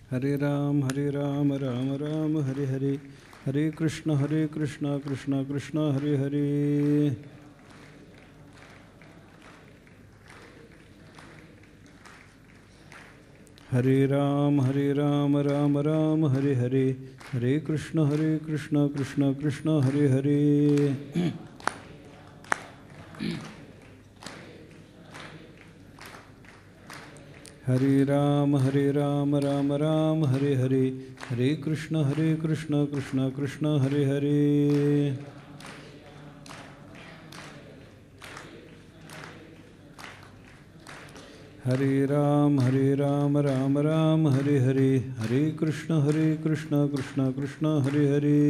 हरे राम राम राम हरे हरे, हरे कृष्ण कृष्ण कृष्ण हरे हरे। हरे राम राम राम हरे हरे, हरे कृष्ण कृष्ण कृष्ण हरे हरे। हरे राम राम हरे हरे, हरे कृष्ण कृष्ण कृष्ण हरे हरे। हरे राम राम हरे हरे, हरे कृष्ण कृष्ण कृष्ण हरे हरे।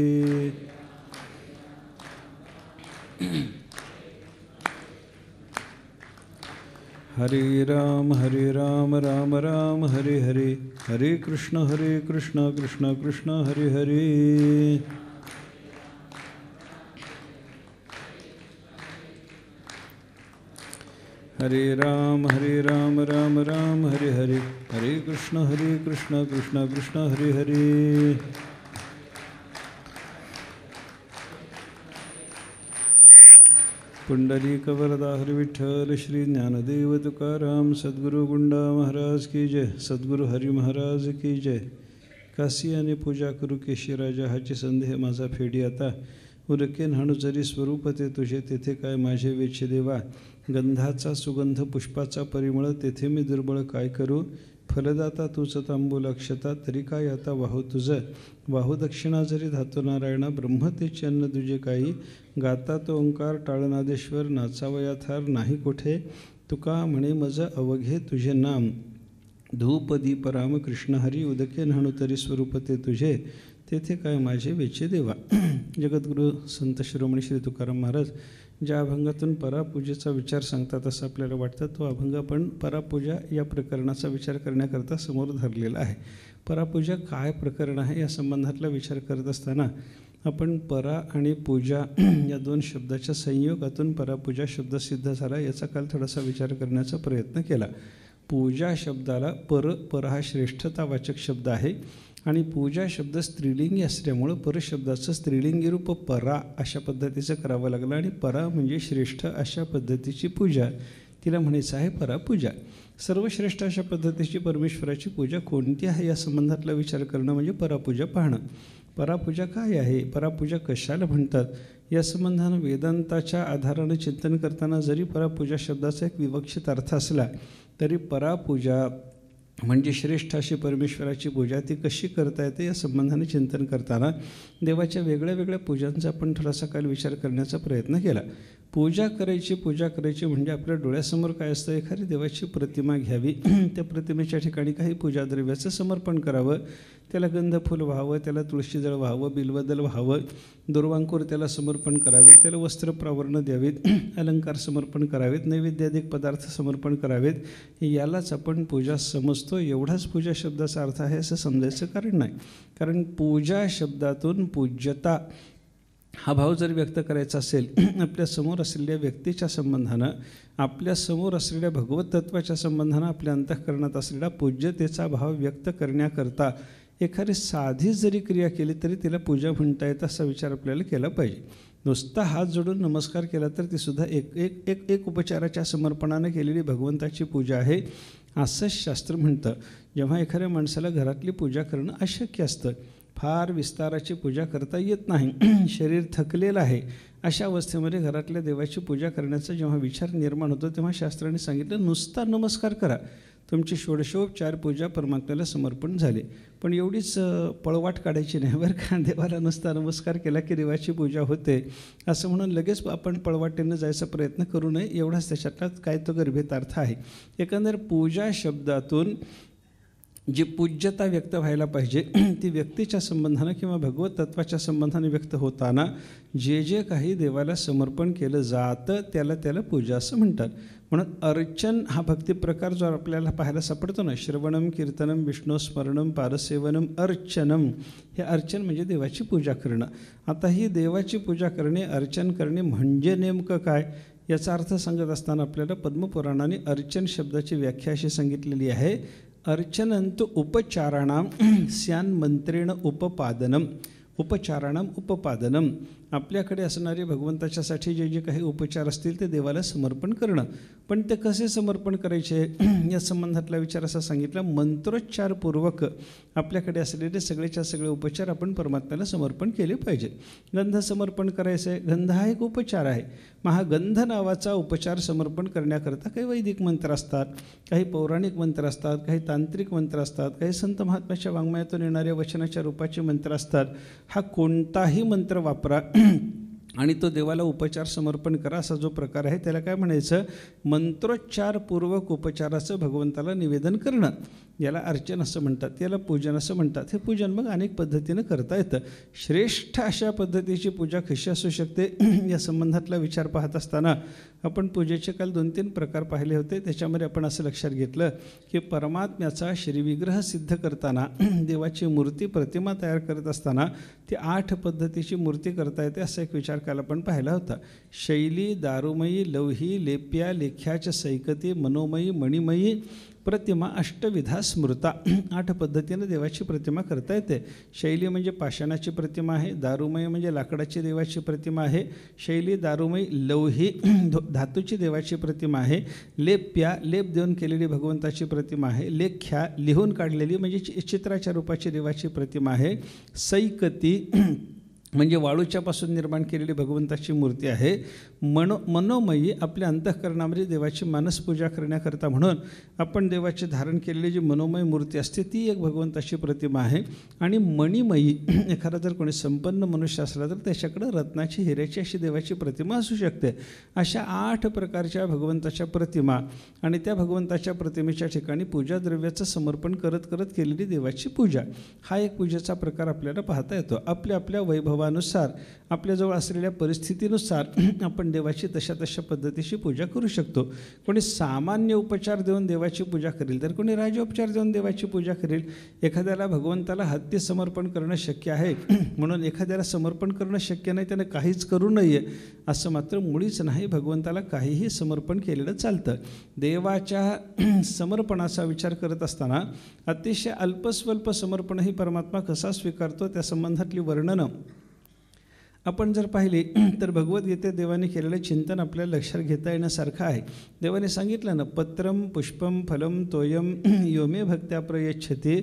हरे राम राम हरे हरे, हरे कृष्ण कृष्ण कृष्ण हरे हरे। हरे राम राम हरे हरे, हरे कृष्ण कृष्ण कृष्ण हरे हरे। पुंडलिक वरदा हरि विठ्ठल श्री ज्ञानदेव तुकाराम सद्गुरु गुंडा महाराज की जय, सद्गुरु हरी महाराज की जय। काशी आणि पूजा करू केशी राजा हाची संदेह माझा फेडी आता, उरके न्हाणू जरी स्वरूप ते तुझे तेथे काय माझे वेचे देवा। गंधाचा सुगंध पुष्पाचा परिमळ तेथे मी दुर्बळ काय करू, फलदाता तूच तांबूल अक्षता तरी काय आता वाहू तुझं। वाहू दक्षिणा जरी धातू नारायणा ब्रह्म तेचे अन्न तुझे काही, गाता तो ओंकार टाळनादेश्वर नाचावया थार नाही कोठे। तुका म्हणे मज अवघे तुझे नाम, धूप दीप राम कृष्ण हरी उदके न्हाणू तरी स्वरूप ते तुझे तेथे काय माझे वेचे देवा। जगद्गुरु संत शिरोमणी श्री तुकाराम महाराज ज्या अभंगातून परापूजेचा विचार सांगतात असं आपल्याला वाटतं, तो अभंग आपण परापूजा या प्रकरणाचा विचार करण्याकरता समोर धरलेला आहे। परापूजा काय प्रकरण आहे या संबंधातला विचार करत असताना आपण परा आणि पूजा या दोन शब्दाच्या संयोगातून परापूजा शब्द सिद्ध झाला याचा काल थोडासा विचार करण्याचा प्रयत्न केला। पूजा शब्दाला पर हा श्रेष्ठतावाचक शब्द आहे आणि पूजा शब्द स्त्रीलिंगी असल्यामुळं परशब्दाचं स्त्रीलिंगी रूप परा अशा पद्धतीचं करावं लागलं आणि परा म्हणजे श्रेष्ठ अशा पद्धतीची पूजा, तिला म्हणायचं आहे परापूजा। सर्वश्रेष्ठ अशा पद्धतीची परमेश्वराची पूजा कोणती आहे या संबंधातला विचार करणं म्हणजे परापूजा पाहणं। परापूजा काय आहे, परापूजा कशाला म्हणतात या संबंधानं वेदांताच्या आधारानं चिंतन करताना जरी परापूजा शब्दाचा एक विवक्षित अर्थ असला तरी परापूजा म्हणजे श्रेष्ठ अशी परमेश्वराची पूजा ती कशी करता येते या संबंधाने चिंतन करताना देवाच्या वेगळ्या वेगळ्या पूजांचा आपण थोडासा काल विचार करण्याचा प्रयत्न केला। पूजा करायची म्हणजे आपल्या डोळ्यासमोर काय असतं, एखादी देवाची प्रतिमा घ्यावी, त्या प्रतिमेच्या ठिकाणी काही पूजाद्रव्याचं समर्पण करावं, त्याला गंधफूल व्हावं, त्याला तुळशीदळ व्हावं, बिल्वदल व्हावं, दुर्वांकूर त्याला समर्पण करावेत, त्याला वस्त्र प्रावरण द्यावीत, अलंकार समर्पण करावेत, नैवेद्याधिक पदार्थ समर्पण करावेत, यालाच आपण पूजा समजतो। एवढाच पूजा शब्दाचा अर्थ आहे असं समजायचं कारण नाही, कारण पूजा शब्दातून पूज्यता हा भाव जर व्यक्त करायचा असेल आपल्या समोर असलेल्या व्यक्तीच्या संबंधानं, आपल्या समोर असलेल्या भगवत तत्वाच्या संबंधानं, आपल्या अंतःकरणात असलेला पूज्यतेचा भाव व्यक्त करण्याकरता एखादी साधी जरी क्रिया केली तरी तिला पूजा म्हणता येतं असा विचार आपल्याला केला पाहिजे। नुसता हात जोडून नमस्कार केला तर ती सुद्धा एक उपचाराच्या समर्पणानं केलेली भगवंताची पूजा आहे असंच शास्त्र म्हणतं। जेव्हा एखाद्या माणसाला घरातली पूजा करणं अशक्य असतं, फार विस्ताराची पूजा करता येत नाही, शरीर थकलेलं आहे, अशा अवस्थेमध्ये घरातल्या देवाची पूजा करण्याचा जेव्हा विचार निर्माण होतो तेव्हा शास्त्राने सांगितलं नुसता नमस्कार करा, तुमची षोडशोपचार पूजा परमात्म्याला समर्पण झाले। पण एवढीच पळवाट काढायची नाही बरं का, देवाला नुसता नमस्कार केला की देवाची पूजा होते असं म्हणून लगेच आपण पळवाटेनं जायचा प्रयत्न करू नये, एवढाच त्याच्यातला काय तो गर्भित अर्थ आहे। एकंदर पूजा शब्दातून जी पूज्यता व्यक्त व्हायला पाहिजे ती व्यक्तीच्या संबंधानं किंवा भगवत तत्वाच्या संबंधाने व्यक्त होताना जे काही देवाला समर्पण केलं जातं त्याला पूजा असं म्हणतात। म्हणून अर्चन हा भक्तिप्रकार जो आपल्याला पाहायला सापडतो ना, श्रवणम कीर्तनम विष्णुस्मरणम पारसेवनम अर्चनम, हे अर्चन म्हणजे देवाची पूजा करणं। आता ही देवाची पूजा करणे, अर्चन करणे म्हणजे नेमकं काय याचा अर्थ सांगत असताना आपल्याला पद्मपुराणाने अर्चन शब्दाची व्याख्या अशी सांगितलेली आहे, अर्चनंतु उपचाराणां स्यान्मंत्रेण उपपादनम. उपचाराणाम उपपादनम. आपल्याकडे असणारे भगवंताच्यासाठी जे जे काही उपचार असतील ते देवाला समर्पण करणं. पण ते कसे समर्पण करायचे या संबंधातला विचार असा सांगितला. मंत्रोच्चारपूर्वक आपल्याकडे असलेले सगळेच्या सगळे उपचार आपण परमात्म्याला समर्पण केले पाहिजे. गंध समर्पण करायचं आहे. गंध हा एक उपचार आहे. मग हा गंध नावाचा उपचार समर्पण करण्याकरता काही वैदिक मंत्र असतात, काही पौराणिक मंत्र असतात, काही तांत्रिक मंत्र असतात, काही संत महात्म्याच्या वाङ्मयातून येणाऱ्या वचनाच्या रूपाचे मंत्र असतात. हा कोणताही मंत्र वापरा आणि तो देवाला उपचार समर्पण करा असा जो प्रकार आहे त्याला काय म्हणायचं? मंत्रोच्चारपूर्वक उपचाराचं भगवंताला निवेदन करणं. याला अर्चन असं म्हणतात, याला पूजन असं म्हणतात. हे पूजन मग अनेक पद्धतीनं करता येतं. श्रेष्ठ अशा पद्धतीची पूजा कशी असू शकते या संबंधातला विचार पाहत असताना आपण पूजेचे काल 2-3 प्रकार पाहिले होते. त्याच्यामध्ये आपण असं लक्षात घेतलं की परमात्म्याचा श्रीविग्रह सिद्ध करताना, देवाची मूर्ती प्रतिमा तयार करत असताना ती 8 पद्धतीची मूर्ती करता येते असा एक विचार काल आपण पाहिला होता. शैली, दारुमयी, लौही, लेप्या, लेख्याच, सैकती, मनोमयी, मणिमयी प्रतिमा, अष्टविधा स्मृता. 8 पद्धतीनं देवाची प्रतिमा करता येते. शैली म्हणजे पाषाणाची प्रतिमा आहे. दारुमय म्हणजे लाकडाची देवाची प्रतिमा आहे. शैली दारुमयी. लौही धातूची देवाची प्रतिमा आहे. लेप्या लेप देऊन केलेली भगवंताची प्रतिमा आहे. लेख्या लिहून काढलेली म्हणजे चित्राच्या रूपाची देवाची प्रतिमा आहे. सैकती म्हणजे वाळूच्यापासून निर्माण केलेली भगवंताची मूर्ती आहे. मनोमयी आपल्या अंतःकरणामध्ये देवाची मानसपूजा करण्याकरता म्हणून आपण देवाचे धारण केलेली जी मनोमय मूर्ती असते ती एक भगवंताची प्रतिमा आहे. आणि मणिमयी, एखादा जर कोणी संपन्न मनुष्य असला तर त्याच्याकडं रत्नाची, हिऱ्याची अशी देवाची प्रतिमा असू शकते. अशा 8 प्रकारच्या भगवंताच्या प्रतिमा आणि त्या भगवंताच्या प्रतिमेच्या ठिकाणी पूजाद्रव्याचं समर्पण करत करत केलेली देवाची पूजा, हा एक पूजेचा प्रकार आपल्याला पाहता येतो. आपल्या आपल्या वैभवानुसार, आपल्याजवळ असलेल्या परिस्थितीनुसार आपण देवाची तशा पद्धतीची पूजा करू शकतो. कोणी सामान्य उपचार देऊन देवाची पूजा करेल, तर कोणी राजोपचार देऊन देवाची पूजा करेल. एखाद्याला भगवंताला हत्ती समर्पण करणं शक्य आहे म्हणून एखाद्याला समर्पण करणं शक्य नाही, त्यानं काहीच करू नये असं मात्र मुळीच नाही. भगवंताला काहीही समर्पण केलेलं चालतं. देवाच्या समर्पणाचा विचार करत असताना अतिशय अल्पस्वल्प समर्पणही परमात्मा कसा स्वीकारतो त्या संबंधातली वर्णनं आपण जर पाहिली तर भगवद्गीतेत देवाने केलेलं चिंतन आपल्याला लक्षात घेता येण्यासारखं आहे. देवाने सांगितलं ना, पत्रम पुष्पम फलम तोयम योमे भक्त्या प्रयच्छते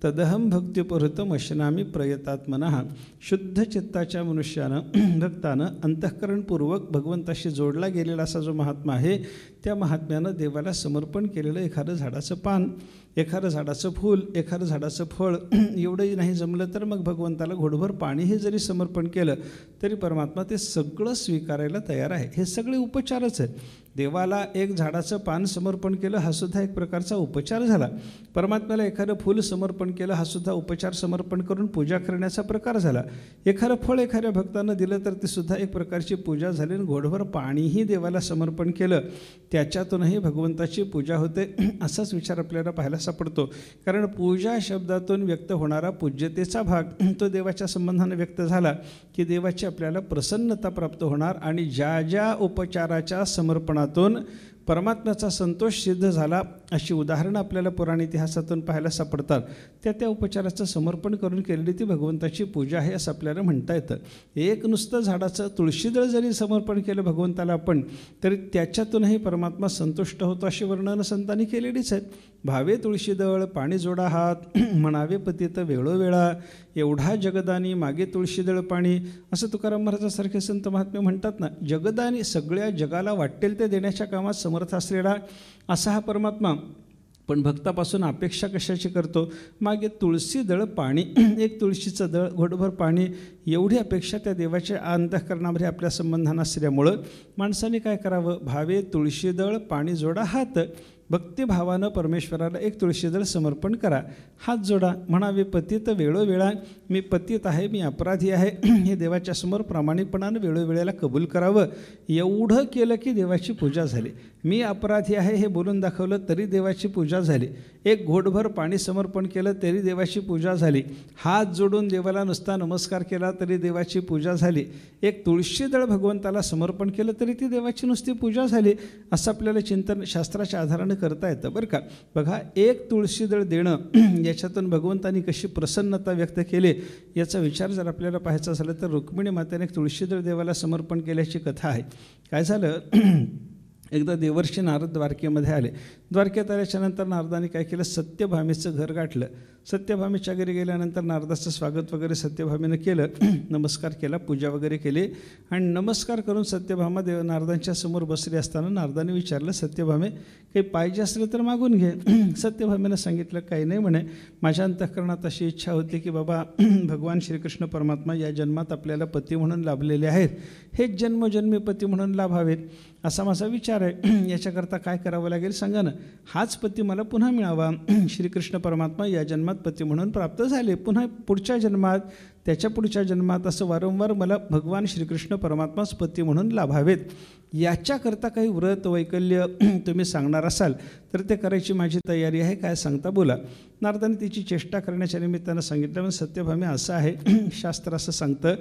तदहम भक्तिपुरतम अशनामी प्रयतात्मनः. शुद्ध चित्ताच्या मनुष्यानं, भक्तानं अंतःकरणपूर्वक भगवंताशी जोडला गेलेला असा जो महात्मा आहे त्या महात्म्यानं देवाला समर्पण केलेलं एखादं झाडाचं पान, एखादं झाडाचं फूल, एखादं झाडाचं फळ एवढंही नाही जमलं तर मग भगवंताला घोडभर पाणीही जरी समर्पण केलं तरी परमात्मा ते सगळं स्वीकारायला तयार आहे. हे सगळे उपचारच आहेत. देवाला एक झाडाचं पान समर्पण केलं हा सुद्धा एक प्रकारचा उपचार झाला. परमात्म्याला एखादं फूल समर्पण केलं हा सुद्धा उपचार समर्पण करून पूजा करण्याचा प्रकार झाला. एखादं फळ एखाद्या भक्तानं दिलं तर ते सुद्धा एक प्रकारची पूजा झाली. आणि घोडभर पाणीही देवाला समर्पण केलं त्याच्यातूनही भगवंताची पूजा होते असाच विचार आपल्याला पाहायला सापडतो. कारण पूजा शब्दातून व्यक्त होणारा पूज्यतेचा भाग तो देवाच्या संबंधाने व्यक्त झाला की देवाची आपल्याला प्रसन्नता प्राप्त होणार. आणि ज्या ज्या उपचाराच्या समर्पणातून परमात्म्याचा संतोष सिद्ध झाला अशी उदाहरणं आपल्याला पुराण इतिहासातून पाहायला सापडतात. त्या उपचाराचं समर्पण करून केलेली ती भगवंताची पूजा आहे असं आपल्याला म्हणता येतं. एक नुसतं झाडाचं तुळशीदळ जरी समर्पण केलं भगवंताला आपण तरी त्याच्यातूनही परमात्मा संतुष्ट होतो अशी वर्णनं संतांनी केलेलीच आहेत. भावे तुळशीदळ पाणी जोडा हात, म्हणावे पतित वेळोवेळा, एवढा जगदानी मागे तुळशीदळ पाणी असं तुकाराम महाराजांसारखे संत महात्मे म्हणतात ना. जगदानी सगळ्या जगाला वाटेल ते देण्याच्या कामात समर्थ असलेला असा हा परमात्मा पण भक्तापासून अपेक्षा कशाची करतो? मागे तुळशी दळ पाणी, एक तुळशीचं दळ, घोटभर पाणी एवढी अपेक्षा त्या देवाच्या अंतःकरणामध्ये आपल्या संबंधानं असल्यामुळं माणसाने काय करावं? भावे तुळशीदळ पाणी जोडा हात, भक्तिभावानं परमेश्वराला एक तुळशीदळ समर्पण करा, हात जोडा, म्हणावे पतित वेळोवेळा, मी पतित आहे, मी अपराधी आहे हे देवाच्या समोर प्रामाणिकपणानं वेळोवेळेला कबूल करावं. एवढं केलं की देवाची पूजा झाली. मी अपराधी आहे हे बोलून दाखवलं तरी देवाची पूजा झाली. एक घोटभर पाणी समर्पण केलं तरी देवाची पूजा झाली. हात जोडून देवाला नुसता नमस्कार केला तरी देवाची पूजा झाली. एक तुळशीदळ भगवंताला समर्पण केलं तरी ती देवाची नुसती पूजा झाली. असं आपल्याला चिंतन शास्त्राच्या आधारानं करता येतं बरं का. बघा, एक तुळशीदळ देणं याच्यातून भगवंतांनी कशी प्रसन्नता व्यक्त केली याचा विचार जर आपल्याला पाहायचा झाला तर रुक्मिणी मातेने एक तुळशीदळ देवाला समर्पण केल्याची कथा आहे. काय झालं, एकदा देवर्षी नारद द्वारकेमध्ये आले. द्वारकेत आल्याच्यानंतर नारदाने काय केलं, सत्यभामेचं घर गाठलं. सत्यभामेच्या घरी गेल्यानंतर नारदाचं स्वागत वगैरे सत्यभामेनं केलं, नमस्कार केला, पूजा वगैरे केली. आणि नमस्कार करून सत्यभामा नारदांच्या समोर बसली असताना नारदाने विचारलं, सत्यभामे काही पाहिजे असलं तर मागून घे. सत्यभामेनं सांगितलं, काही नाही म्हणे, माझ्या अंतःकरणात अशी इच्छा होती की बाबा भगवान श्रीकृष्ण परमात्मा या जन्मात आपल्याला पती म्हणून लाभलेले आहेत, हेच जन्मोजन्मी पती म्हणून लाभावेत असा माझा विचार आहे. याच्याकरता काय करावं लागेल सांगा ना. हाच पती मला पुन्हा मिळावा. श्रीकृष्ण परमात्मा या जन्मात पती म्हणून प्राप्त झाले, पुन्हा पुढच्या जन्मात, त्याच्या पुढच्या जन्मात असं वारंवार मला भगवान श्रीकृष्ण परमात्माच पती म्हणून लाभावेत. याच्याकरता काही व्रत वैकल्य तुम्ही सांगणार असाल तर ते करायची माझी तयारी आहे, काय सांगता बोला. नारदाने तिची चेष्टा करण्याच्या निमित्तानं सांगितलं, पण सत्यभामे असं आहे, शास्त्र असं सांगतं,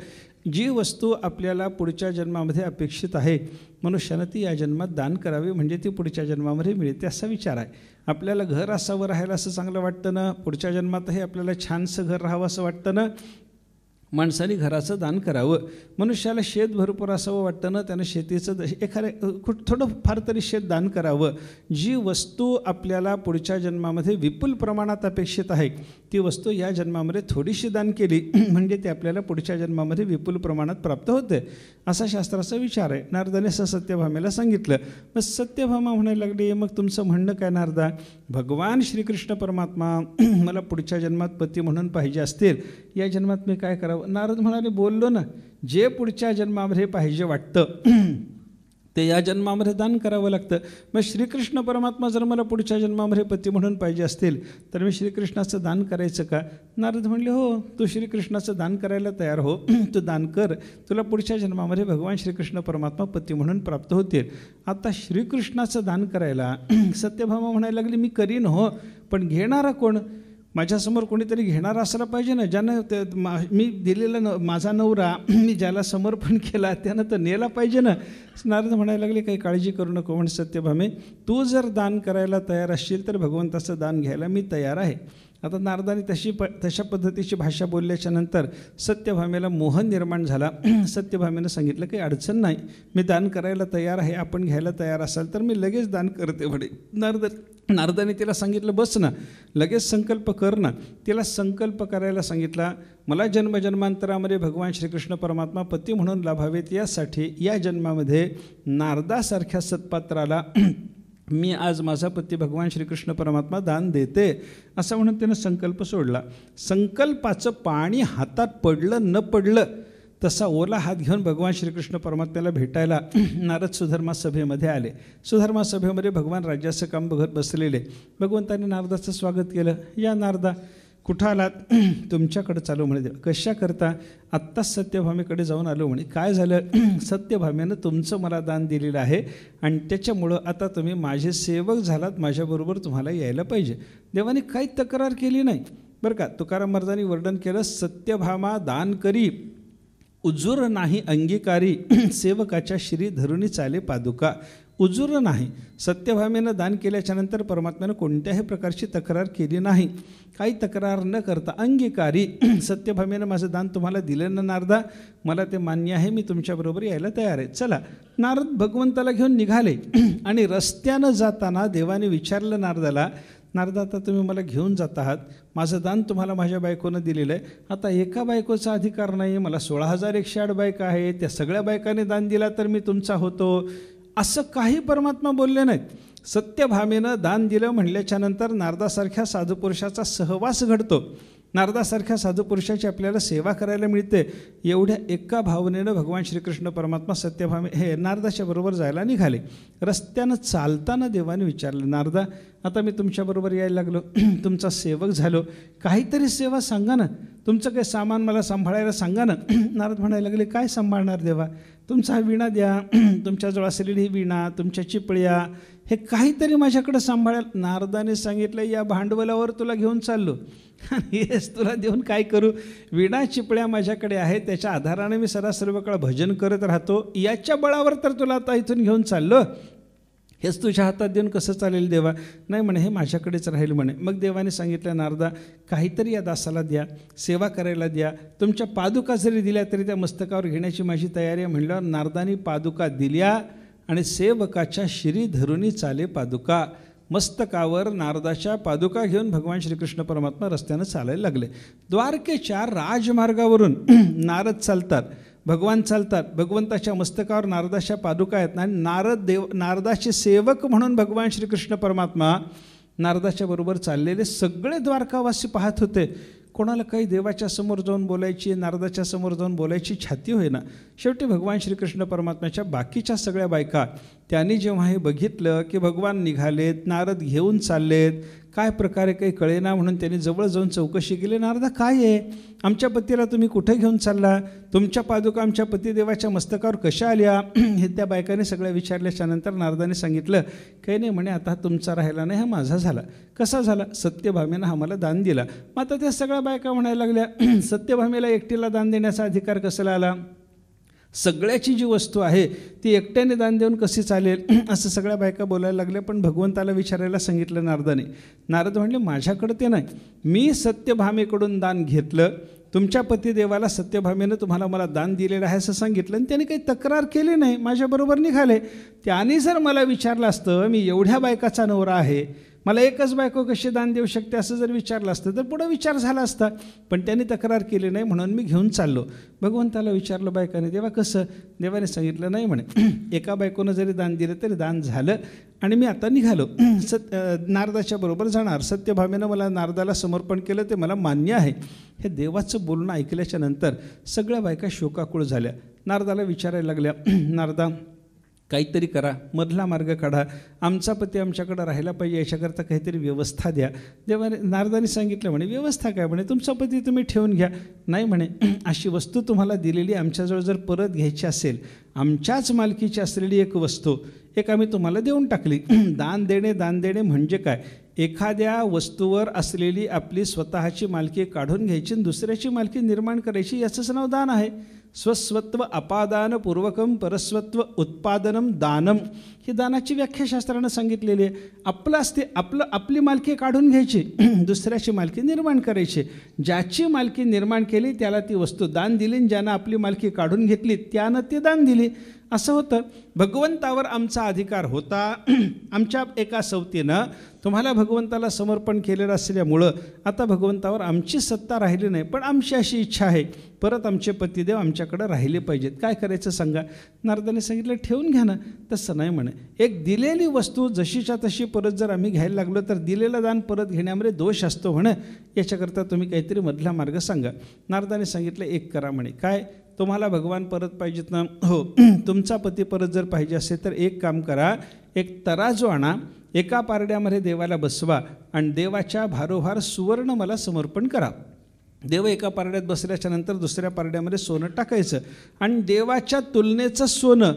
जी वस्तू आपल्याला पुढच्या जन्मामध्ये अपेक्षित आहे मनुष्यानं ती या जन्मात दान करावी, म्हणजे ती पुढच्या जन्मामध्ये मिळते असा विचार आहे. आपल्याला घर असावं, राहायला असं चांगलं वाटतं ना, पुढच्या जन्मातही आपल्याला छानसं घर राहावं असं वाटतं ना, माणसाने घराचं दान करावं. मनुष्याला शेत भरपूर असावं वाटतं ना, त्यानं शेतीचं एखाद्या थोडं फार तरी शेत दान करावं. जी वस्तू आपल्याला पुढच्या जन्मामध्ये विपुल प्रमाणात अपेक्षित आहे ती वस्तू या जन्मामध्ये थोडीशी दान केली म्हणजे ते आपल्याला पुढच्या जन्मामध्ये विपुल प्रमाणात प्राप्त होते, असा शास्त्राचा विचार आहे. नारदाने असं सत्यभामेला सांगितलं. मग सत्यभामा म्हणायला लागली, मग तुमचं म्हणणं काय नारदा, भगवान श्रीकृष्ण परमात्मा मला पुढच्या जन्मात पती म्हणून पाहिजे असतील, या जन्मात मी काय करावं. नारद म्हणाले, बोललो ना, जे पुढच्या जन्मामध्ये पाहिजे वाटतं ते या जन्मामध्ये दान करावं लागतं. मग श्रीकृष्ण परमात्मा जर मला पुढच्या जन्मामध्ये पती म्हणून पाहिजे असतील तर मी श्रीकृष्णाचं दान करायचं का. नारद म्हणले, हो, तू श्रीकृष्णाचं दान करायला तयार हो, तू दान कर, तुला पुढच्या जन्मामध्ये भगवान श्रीकृष्ण परमात्मा पती म्हणून प्राप्त होतील. आता श्रीकृष्णाचं दान करायला सत्यभामा म्हणायला लागली, मी करीन हो, पण घेणारा कोण, माझ्यासमोर कोणीतरी घेणारा असला पाहिजे ना, ज्यानं मी दिलेला माझा नवरा मी ज्याला समर्पण केला त्यानं तर नेला पाहिजे ना. नारद म्हणायला लागले, काही काळजी करू नको, म्हणजे सत्यभामे तू जर दान करायला तयार असशील तर भगवंताचं दान घ्यायला मी तयार आहे. आता नारदाने तशा पद्धतीची भाषा बोलल्याच्या नंतर सत्यभामेला मोह निर्माण झाला. सत्यभामेनं सांगितलं, काही अडचण नाही, मी दान करायला तयार आहे, आपण घ्यायला तयार असाल तर मी लगेच दान करते म्हणे. नारदाने तिला सांगितलं, बस ना, लगेच संकल्प कर ना. तिला संकल्प करायला सांगितला, मला जन्मजन्मांतरामध्ये भगवान श्रीकृष्ण परमात्मा पती म्हणून लाभावेत यासाठी या जन्मामध्ये नारदासारख्या सत्पात्राला मी आज माझा पती भगवान श्रीकृष्ण परमात्मा दान देते असं म्हणून त्यानं संकल्प सोडला. संकल्पाचं पाणी हातात पडलं न पडलं तसा ओला हात घेऊन भगवान श्रीकृष्ण परमात्म्याला भेटायला नारद सुधर्मा सभेमध्ये आले. सुधर्मा सभेमध्ये भगवान राज्याचं काम बघत बसलेले. भगवंतांनी नारदाचं स्वागत केलं. या नारदा, कुठं आलात. तुमच्याकडे चालू म्हणे. कशा करता. आत्ताच सत्यभामेकडे जाऊन आलो म्हणे. काय झालं. सत्यभामेनं तुमचं मला दान दिलेलं आहे आणि त्याच्यामुळं आता तुम्ही माझे सेवक झालात, माझ्याबरोबर तुम्हाला यायला पाहिजे. देवाने काही तक्रार केली नाही बरं का. तुकाराम महाराजांनी वर्णन केलं, सत्यभामा दान करी उजूर नाही अंगीकारी, सेवकाच्या श्री धरुणी चाले पादुका. उजूर नाही. सत्यभामेनं दान केल्याच्यानंतर परमात्म्यानं कोणत्याही प्रकारची तक्रार केली नाही. काही तक्रार न करता अंगीकारी, सत्यभामेनं माझं दान तुम्हाला दिलं ना नारदा, मला ते मान्य आहे, मी तुमच्याबरोबर यायला तयार आहे, चला. नारद भगवंताला घेऊन निघाले आणि रस्त्यानं जाताना देवाने विचारलं नारदाला, नारदा आता तुम्ही मला घेऊन जात आहात, माझं दान तुम्हाला माझ्या बायकोनं दिलेलं आहे, आता एका बायकोचा अधिकार नाही, मला 16,108 बायका आहे, त्या सगळ्या बायकांनी दान दिला तर मी तुमचा होतो, असं काही परमात्मा बोलले नाहीत. सत्यभामेनं दान दिलं म्हणल्याच्यानंतर नारदासारख्या साधुपुरुषाचा सहवास घडतो, नारदासारख्या साधुपुरुषाची आपल्याला सेवा करायला मिळते. एवढ्या एका भावनेनं भगवान श्रीकृष्ण परमात्मा सत्यभामे हे नारदाच्या बरोबर जायला निघाले. रस्त्यानं चालताना देवाने विचारलं, नारदा आता मी तुमच्याबरोबर यायला लागलो, तुमचा सेवक झालो, काहीतरी सेवा सांगा ना, तुमचं काही सामान मला सांभाळायला सांगा ना. नारद म्हणायला लागले, काय सांभाळणार देवा, तुमचा हा विणा द्या, तुमच्याजवळ असलेली ही विणा, तुमच्या चिपळ्या, हे काहीतरी माझ्याकडे सांभाळायला. नारदाने सांगितलं, या भांडवलावर तुला घेऊन चाललो आणि हेच तुला देऊन काय करू, विणा चिपळ्या माझ्याकडे आहेत, त्याच्या आधाराने मी सर्व काळ भजन करत राहतो, याच्या बळावर तर तुला आता इथून घेऊन चाललो, हेच तुझ्या हातात देऊन कसं चालेल देवा. नाही म्हणे, हे माझ्याकडेच राहील म्हणे. मग देवाने सांगितलं, नारदा काहीतरी या दासाला द्या, सेवा करायला द्या, तुमच्या पादुका जरी दिल्या तरी त्या मस्तकावर घेण्याची माझी तयारी आहे. म्हणल्यावर नारदानी पादुका दिल्या आणि सेवकाच्या शिरी धरुनी चाले पादुका. मस्तकावर नारदाच्या पादुका घेऊन भगवान श्रीकृष्ण परमात्मा रस्त्यानं चालायला लागले. द्वारकेच्या राजमार्गावरून नारद चालतात, भगवान चालतात, भगवंताच्या मस्तकावर नारदाच्या पादुका आहेत आणि नारदाचे सेवक म्हणून भगवान श्रीकृष्ण परमात्मा नारदाच्या बरोबर चाललेले सगळे द्वारकावासी पाहत होते. कोणाला काही देवाच्या समोर जाऊन बोलायची, नारदाच्या समोर जाऊन बोलायची छाती होईना. शेवटी भगवान श्रीकृष्ण परमात्म्याच्या बाकीच्या सगळ्या बायका त्यांनी जेव्हा हे बघितलं की भगवान निघालेत, नारद घेऊन चाललेत, काय प्रकारे काही कळेना, म्हणून त्यांनी जवळ जाऊन चौकशी केली, नारदा काय आहे, आमच्या पतीला तुम्ही कुठे घेऊन चालला, तुमच्या पादुका आमच्या पतिदेवाच्या मस्तकावर कशा आल्या, हे त्या बायकाने सगळ्या विचारल्याच्यानंतर नारदाने सांगितलं, काही नाही म्हणे, आता तुमचा राहिला नाही, हा माझा झाला. कसा झाला, सत्यभामेनं आम्हाला दान दिला. मग आता त्या सगळ्या बायका म्हणायला लागल्या, सत्यभामेला एकटीला दान देण्याचा अधिकार कशाला आला, सगळ्याची जी वस्तू आहे ती एकट्याने दान देऊन कशी चालेल, असं सगळ्या बायका बोलायला लागल्या. पण भगवंताला विचारायला सांगितलं नारदाने. नारद म्हणले, माझ्याकडे ते नाही, मी सत्यभामेकडून दान घेतलं, तुमच्या पतिदेवाला सत्यभामेनं तुम्हाला मला दान दिलेलं आहे असं सांगितलं आणि त्याने काही तक्रार केली नाही, माझ्याबरोबर निघाले. त्याने जर मला विचारलं असतं, मी एवढ्या बायकाचा नवरा आहे, मला एकच बायको कशी दान देऊ शकते, असं जर विचारलं असतं तर पुढं विचार झाला असता. पण त्यांनी तक्रार केली नाही, म्हणून मी घेऊन चाललो. भगवंताला विचारलं बायकाने, देवा कसं, देवाने सांगितलं, नाही म्हणे, एका बायकोनं जरी दान दिलं तरी दान झालं आणि मी आता निघालो, नारदाच्या बरोबर जाणार, सत्यभामेनं मला नारदाला समर्पण केलं ते मला मान्य आहे. हे देवाचं बोलणं ऐकल्याच्या नंतर सगळ्या बायका शोकाकुळ झाल्या. नारदाला विचारायला लागल्या, नारदा काहीतरी करा, मधला मार्ग काढा, आमचा पती आमच्याकडं राहायला पाहिजे, याच्याकरता काहीतरी व्यवस्था द्या. देवाने नारदाने सांगितलं, म्हणे व्यवस्था काय, म्हणे तुमचा पती तुम्ही ठेवून घ्या. नाही म्हणे, अशी वस्तू तुम्हाला दिलेली आमच्याजवळ जर परत घ्यायची असेल, आमच्याच मालकीची असलेली एक वस्तू एक आम्ही तुम्हाला देऊन टाकली. दान देणे म्हणजे काय, एखाद्या वस्तूवर असलेली आपली स्वतःची मालकी काढून घ्यायची आणि दुसऱ्याची मालकी निर्माण करायची, याचंच नाव दान आहे. स्वस्वत्व अपादानपूर्वकम परस्वत्व उत्पादनम दानम, ही दानाची व्याख्या शास्त्रानं सांगितलेली आहे. आपलं असते, आपली मालकी काढून घ्यायची, दुसऱ्याची मालकी निर्माण करायची. ज्याची मालकी निर्माण केली त्याला ती वस्तू दान दिली, ज्यानं आपली मालकी काढून घेतली त्यानं ती दान दिली. असं होतं. भगवंतावर आमचा अधिकार होता, आमच्या एका सवतीनं तुम्हाला भगवंताला समर्पण केलेलं असल्यामुळं आता भगवंतावर आमची सत्ता राहिली नाही. पण आमची अशी इच्छा आहे, परत आमचे पतिदेव आमच्याकडे राहिले पाहिजेत, काय करायचं सांगा. नारदाने सांगितलं, ठेवून घ्या ना. तसं नाही म्हणे, एक दिलेली वस्तू जशीच्या तशी परत जर आम्ही घ्यायला लागलो तर दिलेलं दान परत घेण्यामध्ये दोष असतो म्हणे, याच्याकरता तुम्ही काहीतरी मधला मार्ग सांगा. नारदाने सांगितलं, एक करा म्हणे. काय, तुम्हाला भगवान परत पाहिजेत ना, हो, तुमचा पती परत जर पाहिजे असेल तर एक काम करा, एक तराजू आणा, एका पारड्यामध्ये देवाला बसवा आणि देवाच्या भारोभार सुवर्ण मला समर्पण करा. देव एका पारड्यात बसल्याच्या नंतर दुसऱ्या पारड्यामध्ये सोनं टाकायचं आणि देवाच्या तुलनेचं सोनं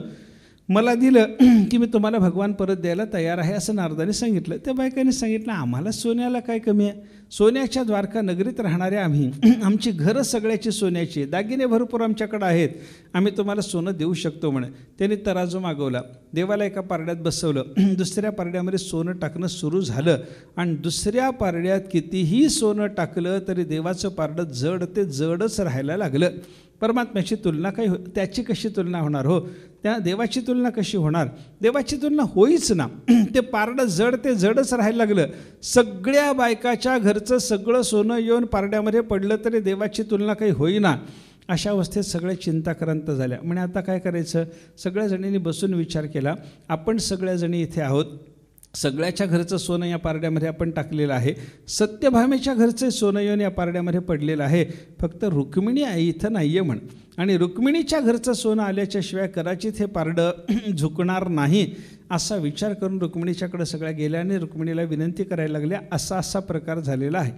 मला दिलं की मी तुम्हाला भगवान परत द्यायला तयार आहे, असं नारदाने सांगितलं. त्या बायकांनी सांगितलं, आम्हाला सोन्याला काय कमी आहे, सोन्याच्या द्वारका नगरीत राहणारे आम्ही, आमची घरं सगळ्याची सोन्याची, दागिने भरपूर आमच्याकडं आहेत, आम्ही तुम्हाला सोनं देऊ शकतो म्हणे. त्यांनी तराजू मागवला, देवाला एका पारड्यात बसवलं, दुसऱ्या पारड्यामध्ये सोनं टाकणं सुरू झालं आणि दुसऱ्या पारड्यात कितीही सोनं टाकलं तरी देवाचं पारडं जड ते जडच राहायला लागलं. परमात्म्याची तुलना काही त्याची कशी तुलना होणार हो, त्या देवाची तुलना कशी होणार, देवाची तुलना होईच ना. ते पारडं जड ते जडच राहायला लागलं. सगळ्या बायकाच्या घरचं सगळं सोनं येऊन पारड्यामध्ये पडलं तरी देवाची तुलना काही होईना. अशा अवस्थेत सगळ्या चिंताक्रांत झाल्या. म्हणजे आता काय करायचं, सगळ्या जणींनी बसून विचार केला, आपण सगळ्याजणी इथे आहोत, सगळ्याच्या घरचं सोनं या पारड्यामध्ये आपण टाकलेलं आहे. सत्यभामेच्या घरचं सोनं येऊन या पारड्यामध्ये पडलेलं आहे. फक्त रुक्मिणी आई इथं नाही आहे म्हण. आणि रुक्मिणीच्या घरचं सोनं आल्याच्याशिवाय कदाचित हे पारडं झुकणार नाही असा विचार करून रुक्मिणीच्याकडे सगळ्या गेल्या आणि रुक्मिणीला विनंती करायला लागल्या. असा प्रकार झालेला आहे,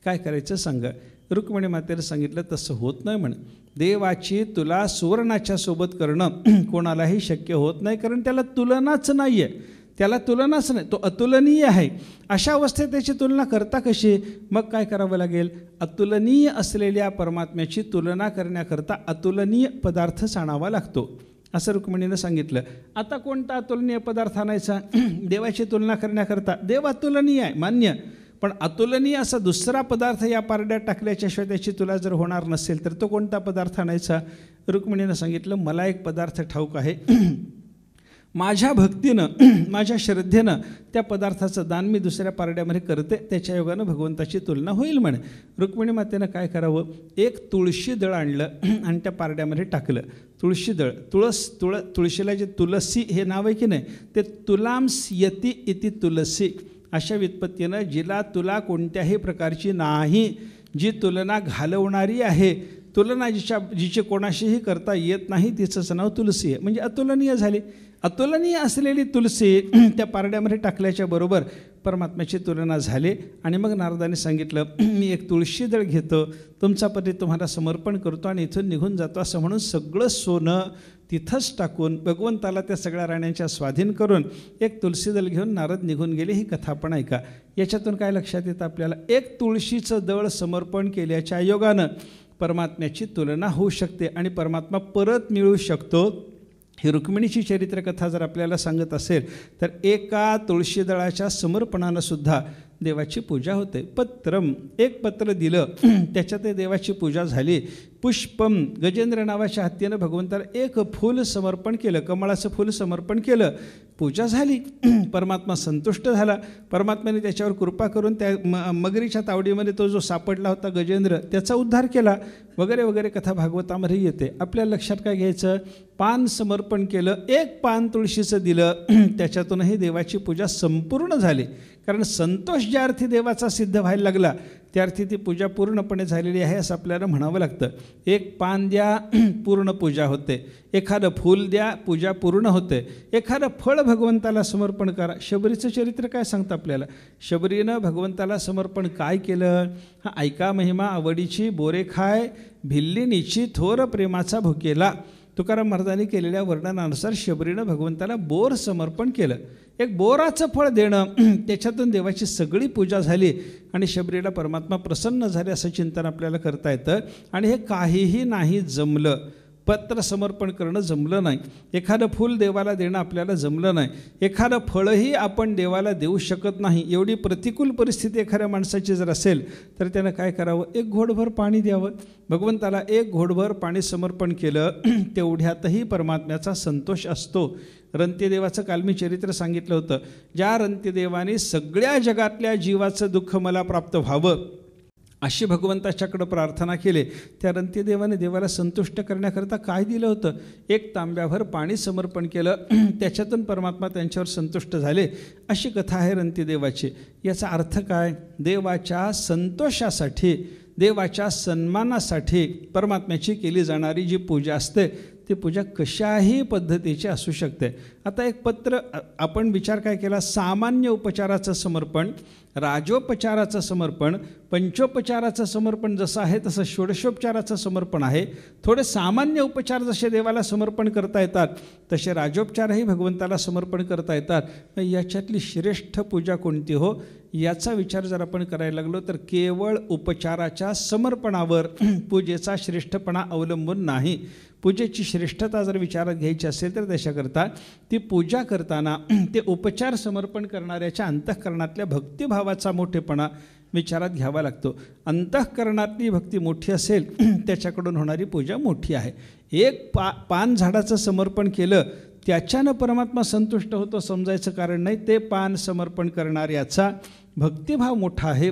काय करायचं सांगा. रुक्मिणी मातेनं सांगितलं तसं होत नाही म्हण. देवाची तुला सुवर्णाच्या सोबत करणं कोणालाही शक्य होत नाही, कारण त्याला तुलनाच नाही आहे. त्याला तुलनाच नाही, तो अतुलनीय आहे. अशा अवस्थेत त्याची तुलना करता कशी? मग काय करावं लागेल? अतुलनीय असलेल्या परमात्म्याची तुलना करण्याकरता अतुलनीय पदार्थच आणावा लागतो असं रुक्मिणीनं सांगितलं. आता कोणता अतुलनीय पदार्थ आणायचा? देवाची तुलना करण्याकरता देव अतुलनीय आहे मान्य, पण अतुलनीय असा दुसरा पदार्थ या पारड्यात टाकल्याच्याशिवाय त्याची तुला जर होणार नसेल तर तो कोणता पदार्थ आणायचा? रुक्मिणीनं सांगितलं मला एक पदार्थ ठाऊक आहे. माझ्या भक्तीनं माझ्या श्रद्धेनं त्या पदार्थाचं दान मी दुसऱ्या पारड्यामध्ये करते, त्याच्या योगानं भगवंताची तुलना होईल म्हणे. रुक्मिणी मातेनं काय करावं? एक तुळशी दळ आणलं आणि त्या पारड्यामध्ये टाकलं. तुळशी दळ, तुळशीला जे तुलसी हे नाव आहे की नाही, ते तुलांस्यति इति तुलसी अशा व्युत्पत्तीनं जिला तुला कोणत्याही प्रकारची नाही, जी तुलना घालवणारी आहे, तुलना जिचे कोणाशीही करता येत नाही, तिचंच नाव तुलसी आहे. म्हणजे अतुलनीय झाली. अतुलनीय असलेली तुलसी त्या पारड्यामध्ये टाकल्याच्या बरोबर परमात्म्याची तुलना झाली. आणि मग नारदाने सांगितलं मी एक तुळशी दळ घेतो, तुमचा पती तुम्हाला समर्पण करतो आणि इथून निघून जातो. असं म्हणून सगळं सोनं तिथंच टाकून भगवंताला त्या सगळ्या राण्यांच्या स्वाधीन करून एक तुळशीदल घेऊन नारद निघून गेले. ही कथा आपण ऐका. याच्यातून काय लक्षात येतं आपल्याला? एक तुळशीचं दळ समर्पण केल्याच्या योगानं परमात्म्याची तुलना होऊ शकते आणि परमात्मा परत मिळू शकतो. ही रुक्मिणीची चरित्रकथा जर आपल्याला सांगत असेल तर एका तुळशीदळाच्या समर्पणानं सुद्धा देवाची पूजा होते. पत्रम, एक पत्र दिलं, त्याच्यात देवाची पूजा झाली. पुष्पम, गजेंद्र नावाच्या हत्तीनं भगवंताला एक फूल समर्पण केलं, कमळाचं फूल समर्पण केलं, पूजा झाली. परमात्मा संतुष्ट झाला. परमात्म्याने त्याच्यावर कृपा करून त्या मगरीच्या तावडीमध्ये तो जो सापडला होता गजेंद्र, त्याचा उद्धार केला वगैरे वगैरे कथा भागवतामध्ये येते. आपल्या लक्षात काय घ्यायचं? पान समर्पण केलं, एक पान तुळशीचं दिलं, त्याच्यातूनही देवाची पूजा संपूर्ण झाली. कारण संतोष ज्या अर्थी देवाचा सिद्ध व्हायला लागला त्या अर्थी ती पूजा पूर्णपणे झालेली आहे असं आपल्याला म्हणावं लागतं. एक पान द्या, पूर्ण पूजा होते. एखादं फूल द्या, पूजा पूर्ण होते. एखादं फळ भगवंताला समर्पण करा. शबरीचं चरित्र काय सांगतं आपल्याला? शबरीनं भगवंताला समर्पण काय केलं? हा ऐका महिमा आवडीची, बोरे खाय भिल्लिनीची, थोर प्रेमाचा भुकेला. तुकाराम महाराजांनी केलेल्या वर्णनानुसार शबरीनं भगवंताला बोर समर्पण केलं. एक बोराचं फळ देणं, त्याच्यातून देवाची सगळी पूजा झाली आणि शबरीला परमात्मा प्रसन्न झाले असं चिंतन आपल्याला करता येतं. आणि हे काहीही नाही जमलं. पत्र समर्पण करणं जमलं नाही, एखादं फूल देवाला देणं आपल्याला जमलं नाही, एखादं फळही आपण देवाला देऊ शकत नाही. एवढी प्रतिकूल परिस्थिती एखाद्या माणसाची जर असेल तर त्यानं काय करावं? एक घोडभर पाणी द्यावं. भगवंताला एक घोडभर पाणी समर्पण केलं, तेवढ्यातही परमात्म्याचा संतोष असतो. रंतीदेवाचं काल मी चरित्र सांगितलं होतं. ज्या रंतीदेवाने सगळ्या जगातल्या जीवाचं दुःख मला प्राप्त व्हावं अशी भगवंताच्याकडं प्रार्थना केली, त्या रंतीदेवाने देवाला संतुष्ट करण्याकरता काय दिलं होतं? एक तांब्याभर पाणी समर्पण केलं, त्याच्यातून परमात्मा त्यांच्यावर संतुष्ट झाले. अशी कथा आहे रंतीदेवाची. याचा अर्थ काय? देवाच्या संतोषासाठी, देवाच्या सन्मानासाठी परमात्म्याची केली जाणारी जी पूजा असते ती पूजा कशाही पद्धतीची असू शकते. आता एक पत्र आपण विचार काय केला? सामान्य उपचाराचं समर्पण, राजोपचाराचं समर्पण, पंचोपचाराचं समर्पण जसं आहे तसं षोडशोपचाराचं समर्पण आहे. थोडे सामान्य उपचार जसे देवाला समर्पण करता येतात तसे राजोपचारही भगवंताला समर्पण करता येतात. याच्यातली श्रेष्ठ पूजा कोणती हो? याचा विचार जर आपण करायला लागलो तर केवळ उपचाराच्या समर्पणावर पूजेचा श्रेष्ठपणा अवलंबून नाही. पूजेची श्रेष्ठता जर विचारात घ्यायची असेल तर त्याच्याकरता ती पूजा करताना ते उपचार समर्पण करणाऱ्याच्या अंतःकरणातल्या भक्तिभावाचा मोठेपणा विचारात घ्यावा लागतो. अंतःकरणातली भक्ती मोठी असेल त्याच्याकडून होणारी पूजा मोठी आहे. एक पान झाडाचं समर्पण केलं त्याच्यानं परमात्मा संतुष्ट होतो समजायचं कारण नाही. ते पान समर्पण करणाऱ्याचा भक्तिभाव मोठा आहे.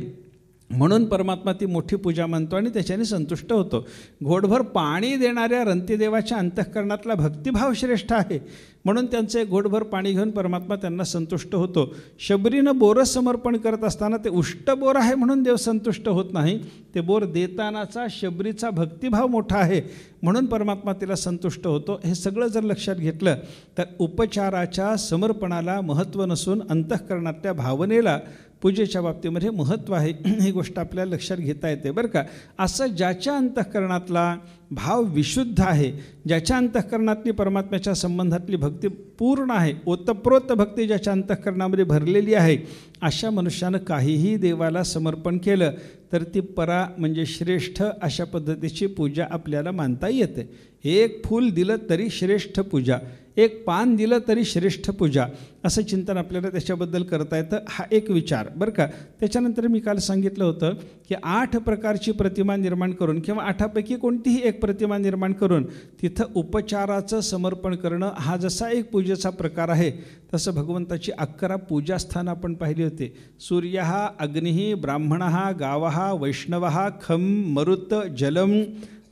म्हणून परमात्मा ती मोठी पूजा मानतो आणि त्याच्याने संतुष्ट होतो. घोटभर पाणी देणाऱ्या रंतीदेवाच्या अंतःकरणातला भक्तिभाव श्रेष्ठ आहे, म्हणून त्यांचं एक घोटभर पाणी घेऊन परमात्मा त्यांना संतुष्ट होतो. शबरीनं बोरं समर्पण करत असताना ते उष्ट बोर आहे म्हणून देव संतुष्ट होत नाही, ते बोर देतानाचा शबरीचा भक्तिभाव मोठा आहे म्हणून परमात्मा तिला संतुष्ट होतो. हे सगळं जर लक्षात घेतलं तर उपचाराच्या समर्पणाला महत्त्व नसून अंतःकरणातल्या भावनेला पूजेच्या बाबतीमध्ये महत्त्व आहे, ही गोष्ट आपल्याला लक्षात घेता येते बरं का. असं ज्याच्या अंतःकरणातला भाव विशुद्ध आहे, ज्याच्या अंतःकरणातली परमात्म्याच्या संबंधातली भक्ती पूर्ण आहे, ओतप्रोत भक्ती ज्याच्या अंतःकरणामध्ये भरलेली आहे, अशा मनुष्यानं काहीही देवाला समर्पण केलं तर ती परा म्हणजे श्रेष्ठ अशा पद्धतीची पूजा आपल्याला मानता येते. एक फूल दिलं तरी श्रेष्ठ पूजा, एक पान दिलं तरी श्रेष्ठ पूजा, असं चिंतन आपल्याला त्याच्याबद्दल करता येतं. हा एक विचार बरं का. त्याच्यानंतर मी काल सांगितलं होतं की 8 प्रकारची प्रतिमा निर्माण करून किंवा 8पैकी कोणतीही एक प्रतिमा निर्माण करून तिथं उपचाराचं समर्पण करणं हा जसा एक पूजेचा प्रकार आहे, तसं भगवंताची 11 पूजास्थानं आपण पाहिली होती. सूर्य, अग्नि, ब्राह्मण, गाव, वैष्णव, खम, मरुत, जलम,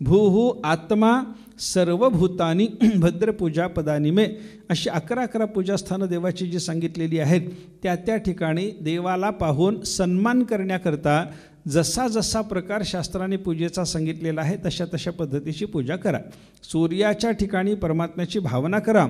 भूः, आत्मा, सर्वभूतानी भद्रपूजा पदानी मे, अशी 11 पूजास्थानं देवाची जी सांगितलेली आहेत, त्या ठिकाणी देवाला पाहून सन्मान करण्याकरता जसा जसा प्रकार शास्त्राने पूजेचा सांगितलेला आहे तशा तशा पद्धतीची पूजा करा. सूर्याच्या ठिकाणी परमात्म्याची भावना करा,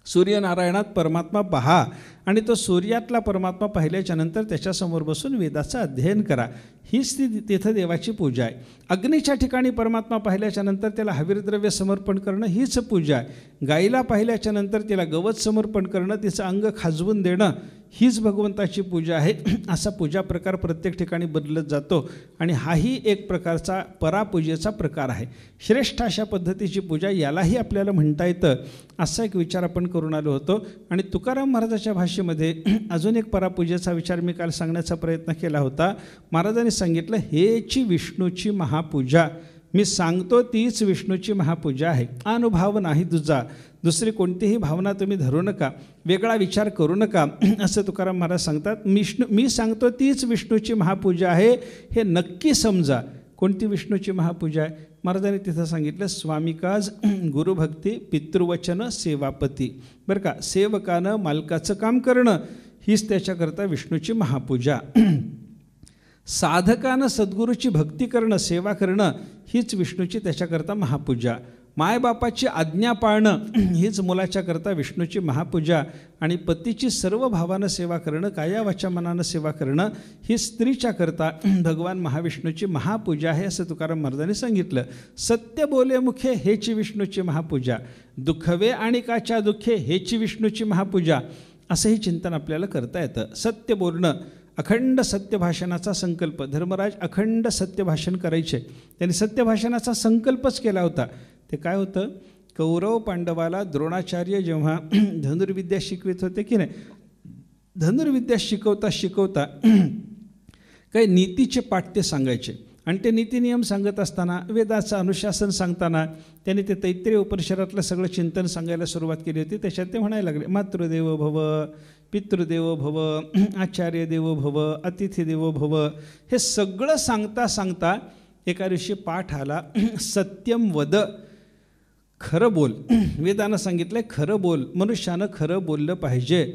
सूर्यनारायणात परमात्मा पहा आणि तो सूर्यातला परमात्मा पाहिल्याच्या नंतर त्याच्यासमोर बसून वेदाचं अध्ययन करा. हीच ती तिथं देवाची पूजा आहे. अग्नीच्या ठिकाणी परमात्मा पाहिल्याच्या नंतर त्याला हविरद्रव्य समर्पण करणं हीच पूजा आहे. गाईला पाहिल्याच्या नंतर तिला गवत समर्पण करणं, तिचं अंग खाजवून देणं हीच भगवंताची पूजा आहे. असा पूजा प्रकार प्रत्येक ठिकाणी बदलत जातो आणि हाही एक प्रकारचा परापूजेचा प्रकार आहे. श्रेष्ठ अशा पद्धतीची पूजा यालाही आपल्याला म्हणता येतं, असा एक विचार आपण करून आलो होतो. आणि तुकाराम महाराजाच्या भाषेमध्ये अजून एक परापूजेचा विचार मी काल सांगण्याचा प्रयत्न केला होता. महाराजांनी सांगितलं, हेची विष्णूची महापूजा, मी सांगतो तीच विष्णूची महापूजा आहे. अनुभव नाही तुझा, दुसरी कोणतीही भावना तुम्ही धरू नका, वेगळा विचार करू नका, असं तुकाराम महाराज सांगतात. मी सांगतो तीच विष्णूची महापूजा आहे, हे नक्की समजा. कोणती विष्णूची महापूजा आहे? महाराजांनी तिथं सांगितलं, स्वामिकाज, गुरुभक्ती, पितृवचन, सेवापती. बरं का, सेवकानं मालकाचं काम करणं हीच त्याच्याकरता विष्णूची महापूजा. साधकानं सद्गुरूची भक्ती करणं, सेवा करणं हीच विष्णूची त्याच्याकरता महापूजा. मायबापाची आज्ञा पाळणं हीच मुलाच्याकरता विष्णूची महापूजा. आणि पतीची सर्व भावानं सेवा करणं, काया वाचा मनानं सेवा करणं ही स्त्रीच्याकरता भगवान महाविष्णूची महापूजा आहे, असं तुकाराम महाराजांनी सांगितलं. सत्य बोले मुखे हेची विष्णूची महापूजा, दुःखवे आणि काच्या दुःखे हेची विष्णूची महापूजा, असंही चिंतन आपल्याला करता येतं. सत्य बोलणं, अखंड सत्यभाषणाचा संकल्प, धर्मराज अखंड सत्यभाषण करायचे, त्यांनी सत्यभाषणाचा संकल्पच केला होता. ते काय होतं, कौरव पांडवाला द्रोणाचार्य जेव्हा धनुर्विद्या शिकवित होते की नाही, धनुर्विद्या शिकवता शिकवता काही नीतीचे पाठ ते सांगायचे. आणि ते नीतिनियम सांगत असताना, वेदाचं अनुशासन सांगताना त्यांनी ते तैत्तिरीय उपनिषदातलं सगळं चिंतन सांगायला सुरुवात केली होती. त्याच्यात ते म्हणायला लागले, मातृदेवो भव, पितृदेवो भव, आचार्य देवो भव, अतिथी देवो भव. हे सगळं सांगता सांगता एका दिवशी पाठ आला, सत्यम वद, खरं बोल. वेदानं सांगितलं खरं बोल, मनुष्यानं खरं बोललं पाहिजे.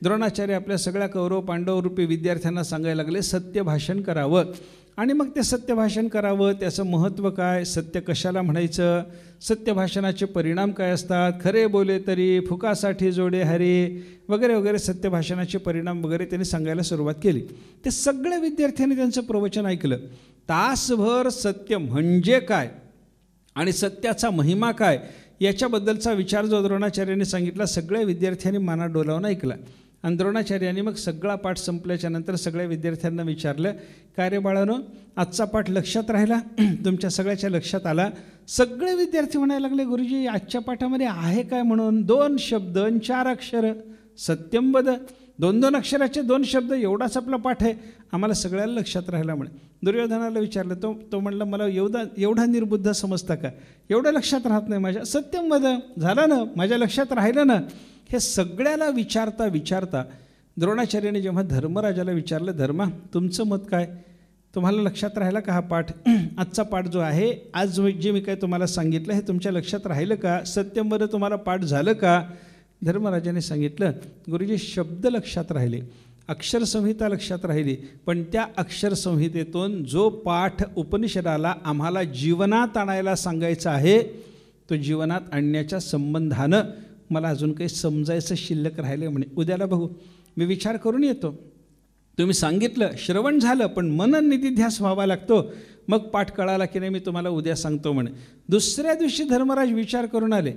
द्रोणाचार्य आपल्या सगळ्या कौरव पांडव रूपी विद्यार्थ्यांना सांगायला लागले, सत्य भाषण करावं. आणि मग ते सत्य भाषण करावं, त्याचं महत्त्व काय, सत्य कशाला म्हणायचं, सत्य भाषणाचे परिणाम काय असतात, खरे बोले तरी फुकासाठी जोडे हरे वगैरे वगैरे, सत्य भाषणाचे परिणाम वगैरे त्यांनी सांगायला सुरुवात केली. ते सगळ्या विद्यार्थ्यांनी त्यांचं प्रवचन ऐकलं. तासभर सत्य म्हणजे काय आणि सत्याचा महिमा काय याच्याबद्दलचा विचार जो द्रोणाचार्यांनी सांगितला, सगळ्या विद्यार्थ्यांनी माना डोलावून ऐकला. आणि द्रोणाचार्यांनी मग सगळा पाठ संपल्याच्या नंतर सगळ्या विद्यार्थ्यांना विचारलं, काय रे बाळांनो, आजचा पाठ लक्षात राहिला, तुमच्या सगळ्याच्या लक्षात आला? सगळे विद्यार्थी म्हणायला लागले, गुरुजी आजच्या पाठामध्ये आहे काय म्हणून? 2 शब्द 4 अक्षर, सत्यम वद, 2 अक्षराचे 2 शब्द, एवढाच आपला पाठ आहे, आम्हाला सगळ्याला लक्षात राहिला म्हणे. दुर्योधनाला विचारलं, तो म्हणला, मला एवढा निर्बुद्ध समजता का, एवढं लक्षात राहत नाही माझ्या, सत्यम वद झालं ना, माझ्या लक्षात राहिलं ना. हे सगळ्याला विचारता विचारता द्रोणाचार्याने जेव्हा धर्मराजाला विचारलं, धर्मा तुमचं मत काय? तुम्हाला लक्षात राहिला का हा पाठ? आजचा पाठ जो आहे, आज जे मी काय तुम्हाला सांगितलं हे तुमच्या लक्षात राहिलं का? सत्यंवर तुम्हाला पाठ झालं का? धर्मराजाने सांगितलं, गुरुजी शब्द लक्षात राहिले, अक्षरसंहिता लक्षात राहिली, पण त्या अक्षरसंहितेतून जो पाठ उपनिषदाला आम्हाला जीवनात आणायला सांगायचा आहे तो जीवनात आणण्याच्या संबंधानं मला अजून काही समजायचं शिल्लक राहिले. म्हणे उद्याला बघू, मी विचार करून येतो. तुम्ही सांगितलं, श्रवण झालं, पण मनन निधिध्यास व्हावा लागतो, मग पाठ कळाला की नाही मी तुम्हाला उद्या सांगतो म्हणे. दुसऱ्या दिवशी धर्मराज विचार करून आले.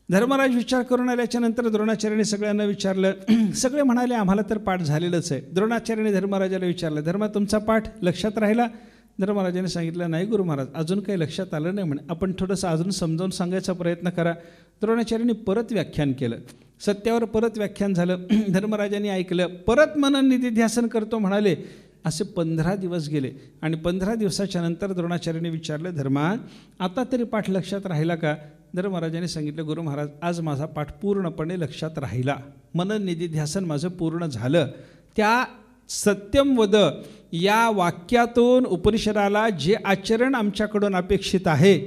धर्मराज विचार करून आल्याच्या नंतर द्रोणाचार्याने सगळ्यांना विचारलं. सगळे म्हणाले आम्हाला तर पाठ झालेलंच आहे. द्रोणाचार्याने धर्मराजाला विचारलं, धर्मा तुमचा पाठ लक्षात राहिला? धर्मराजाने सांगितलं, नाही गुरु महाराज, अजून काही लक्षात आलं नाही म्हणे, आपण थोडंसं अजून समजावून सांगायचा प्रयत्न करा. द्रोणाचार्याने परत व्याख्यान केलं, सत्यावर परत व्याख्यान झालं. धर्मराजाने ऐकलं, परत मनन निधिध्यासन करतो म्हणाले. असे 15 दिवस गेले आणि 15 दिवसाच्या नंतर द्रोणाचार्याने विचारलं, धर्मा आता तरी पाठ लक्षात राहिला का? धर्मराजाने सांगितलं, गुरु महाराज आज माझा पाठ पूर्णपणे लक्षात राहिला, मनन निधिध्यासन माझं पूर्ण झालं. त्या सत्यम वद या वाक्यातून उपनिषदाला जे आचरण आमच्याकडून अपेक्षित आहे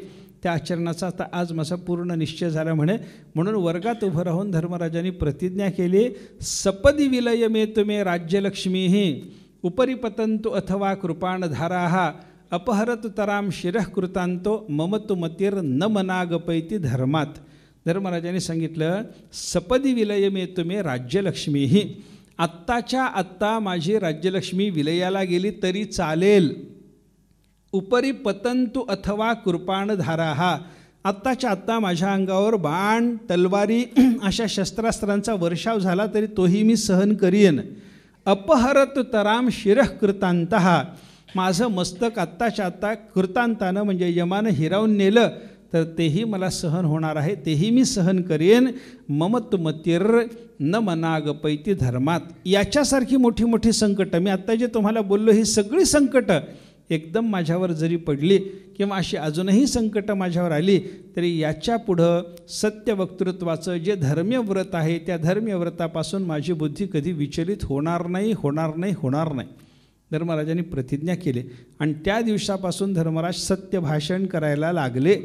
त्या आचरणाचा आता आज माझा पूर्ण निश्चय झाला म्हणे. म्हणून वर्गात उभं राहून धर्मराजांनी प्रतिज्ञा केली, सपदी विलय मे तुमे राज्यलक्ष्मीही उपरी पतंतु अथवा कृपाणधाराः अपहरतु तराम शिरः कृतांतो मम तु मतिर् न मनागपैती धर्मात. धर्मराजाने सांगितलं, सपदी विलय मे तुमे राज्यलक्ष्मीही, आत्ताच्या आत्ता माझी राज्यलक्ष्मी विलयाला गेली तरी चालेल. उपरी पतंतु अथवा कृपाणधाराः, आत्ताच्या आत्ता माझ्या अंगावर बाण तलवारी अशा शस्त्रास्त्रांचा वर्षाव झाला तरी तोही मी सहन करीन. अपहरतु तराम शिरः कृतांतः, माझं मस्तक आत्ताच्या आत्ता कृतांतानं म्हणजे यमानं हिरावून नेलं तर तेही मला सहन होणार आहे, तेही मी सहन करेन. मम तु मतिर् न मनागपैती धर्मात. याच्यासारखी मोठी मोठी संकटं, मी आत्ता जे तुम्हाला बोललो ही सगळी संकटं एकदम माझ्यावर जरी पडली किंवा अशी अजूनही संकटं माझ्यावर आली तरी याच्या पुढं सत्य वक्तृत्वाचं जे धर्मीय व्रत आहे त्या धर्मीय व्रतापासून माझी बुद्धी कधी विचलित होणार नाही, होणार नाही, होणार नाही. धर्मराजांनी प्रतिज्ञा केली आणि त्या दिवसापासून धर्मराज सत्यभाषण करायला लागले.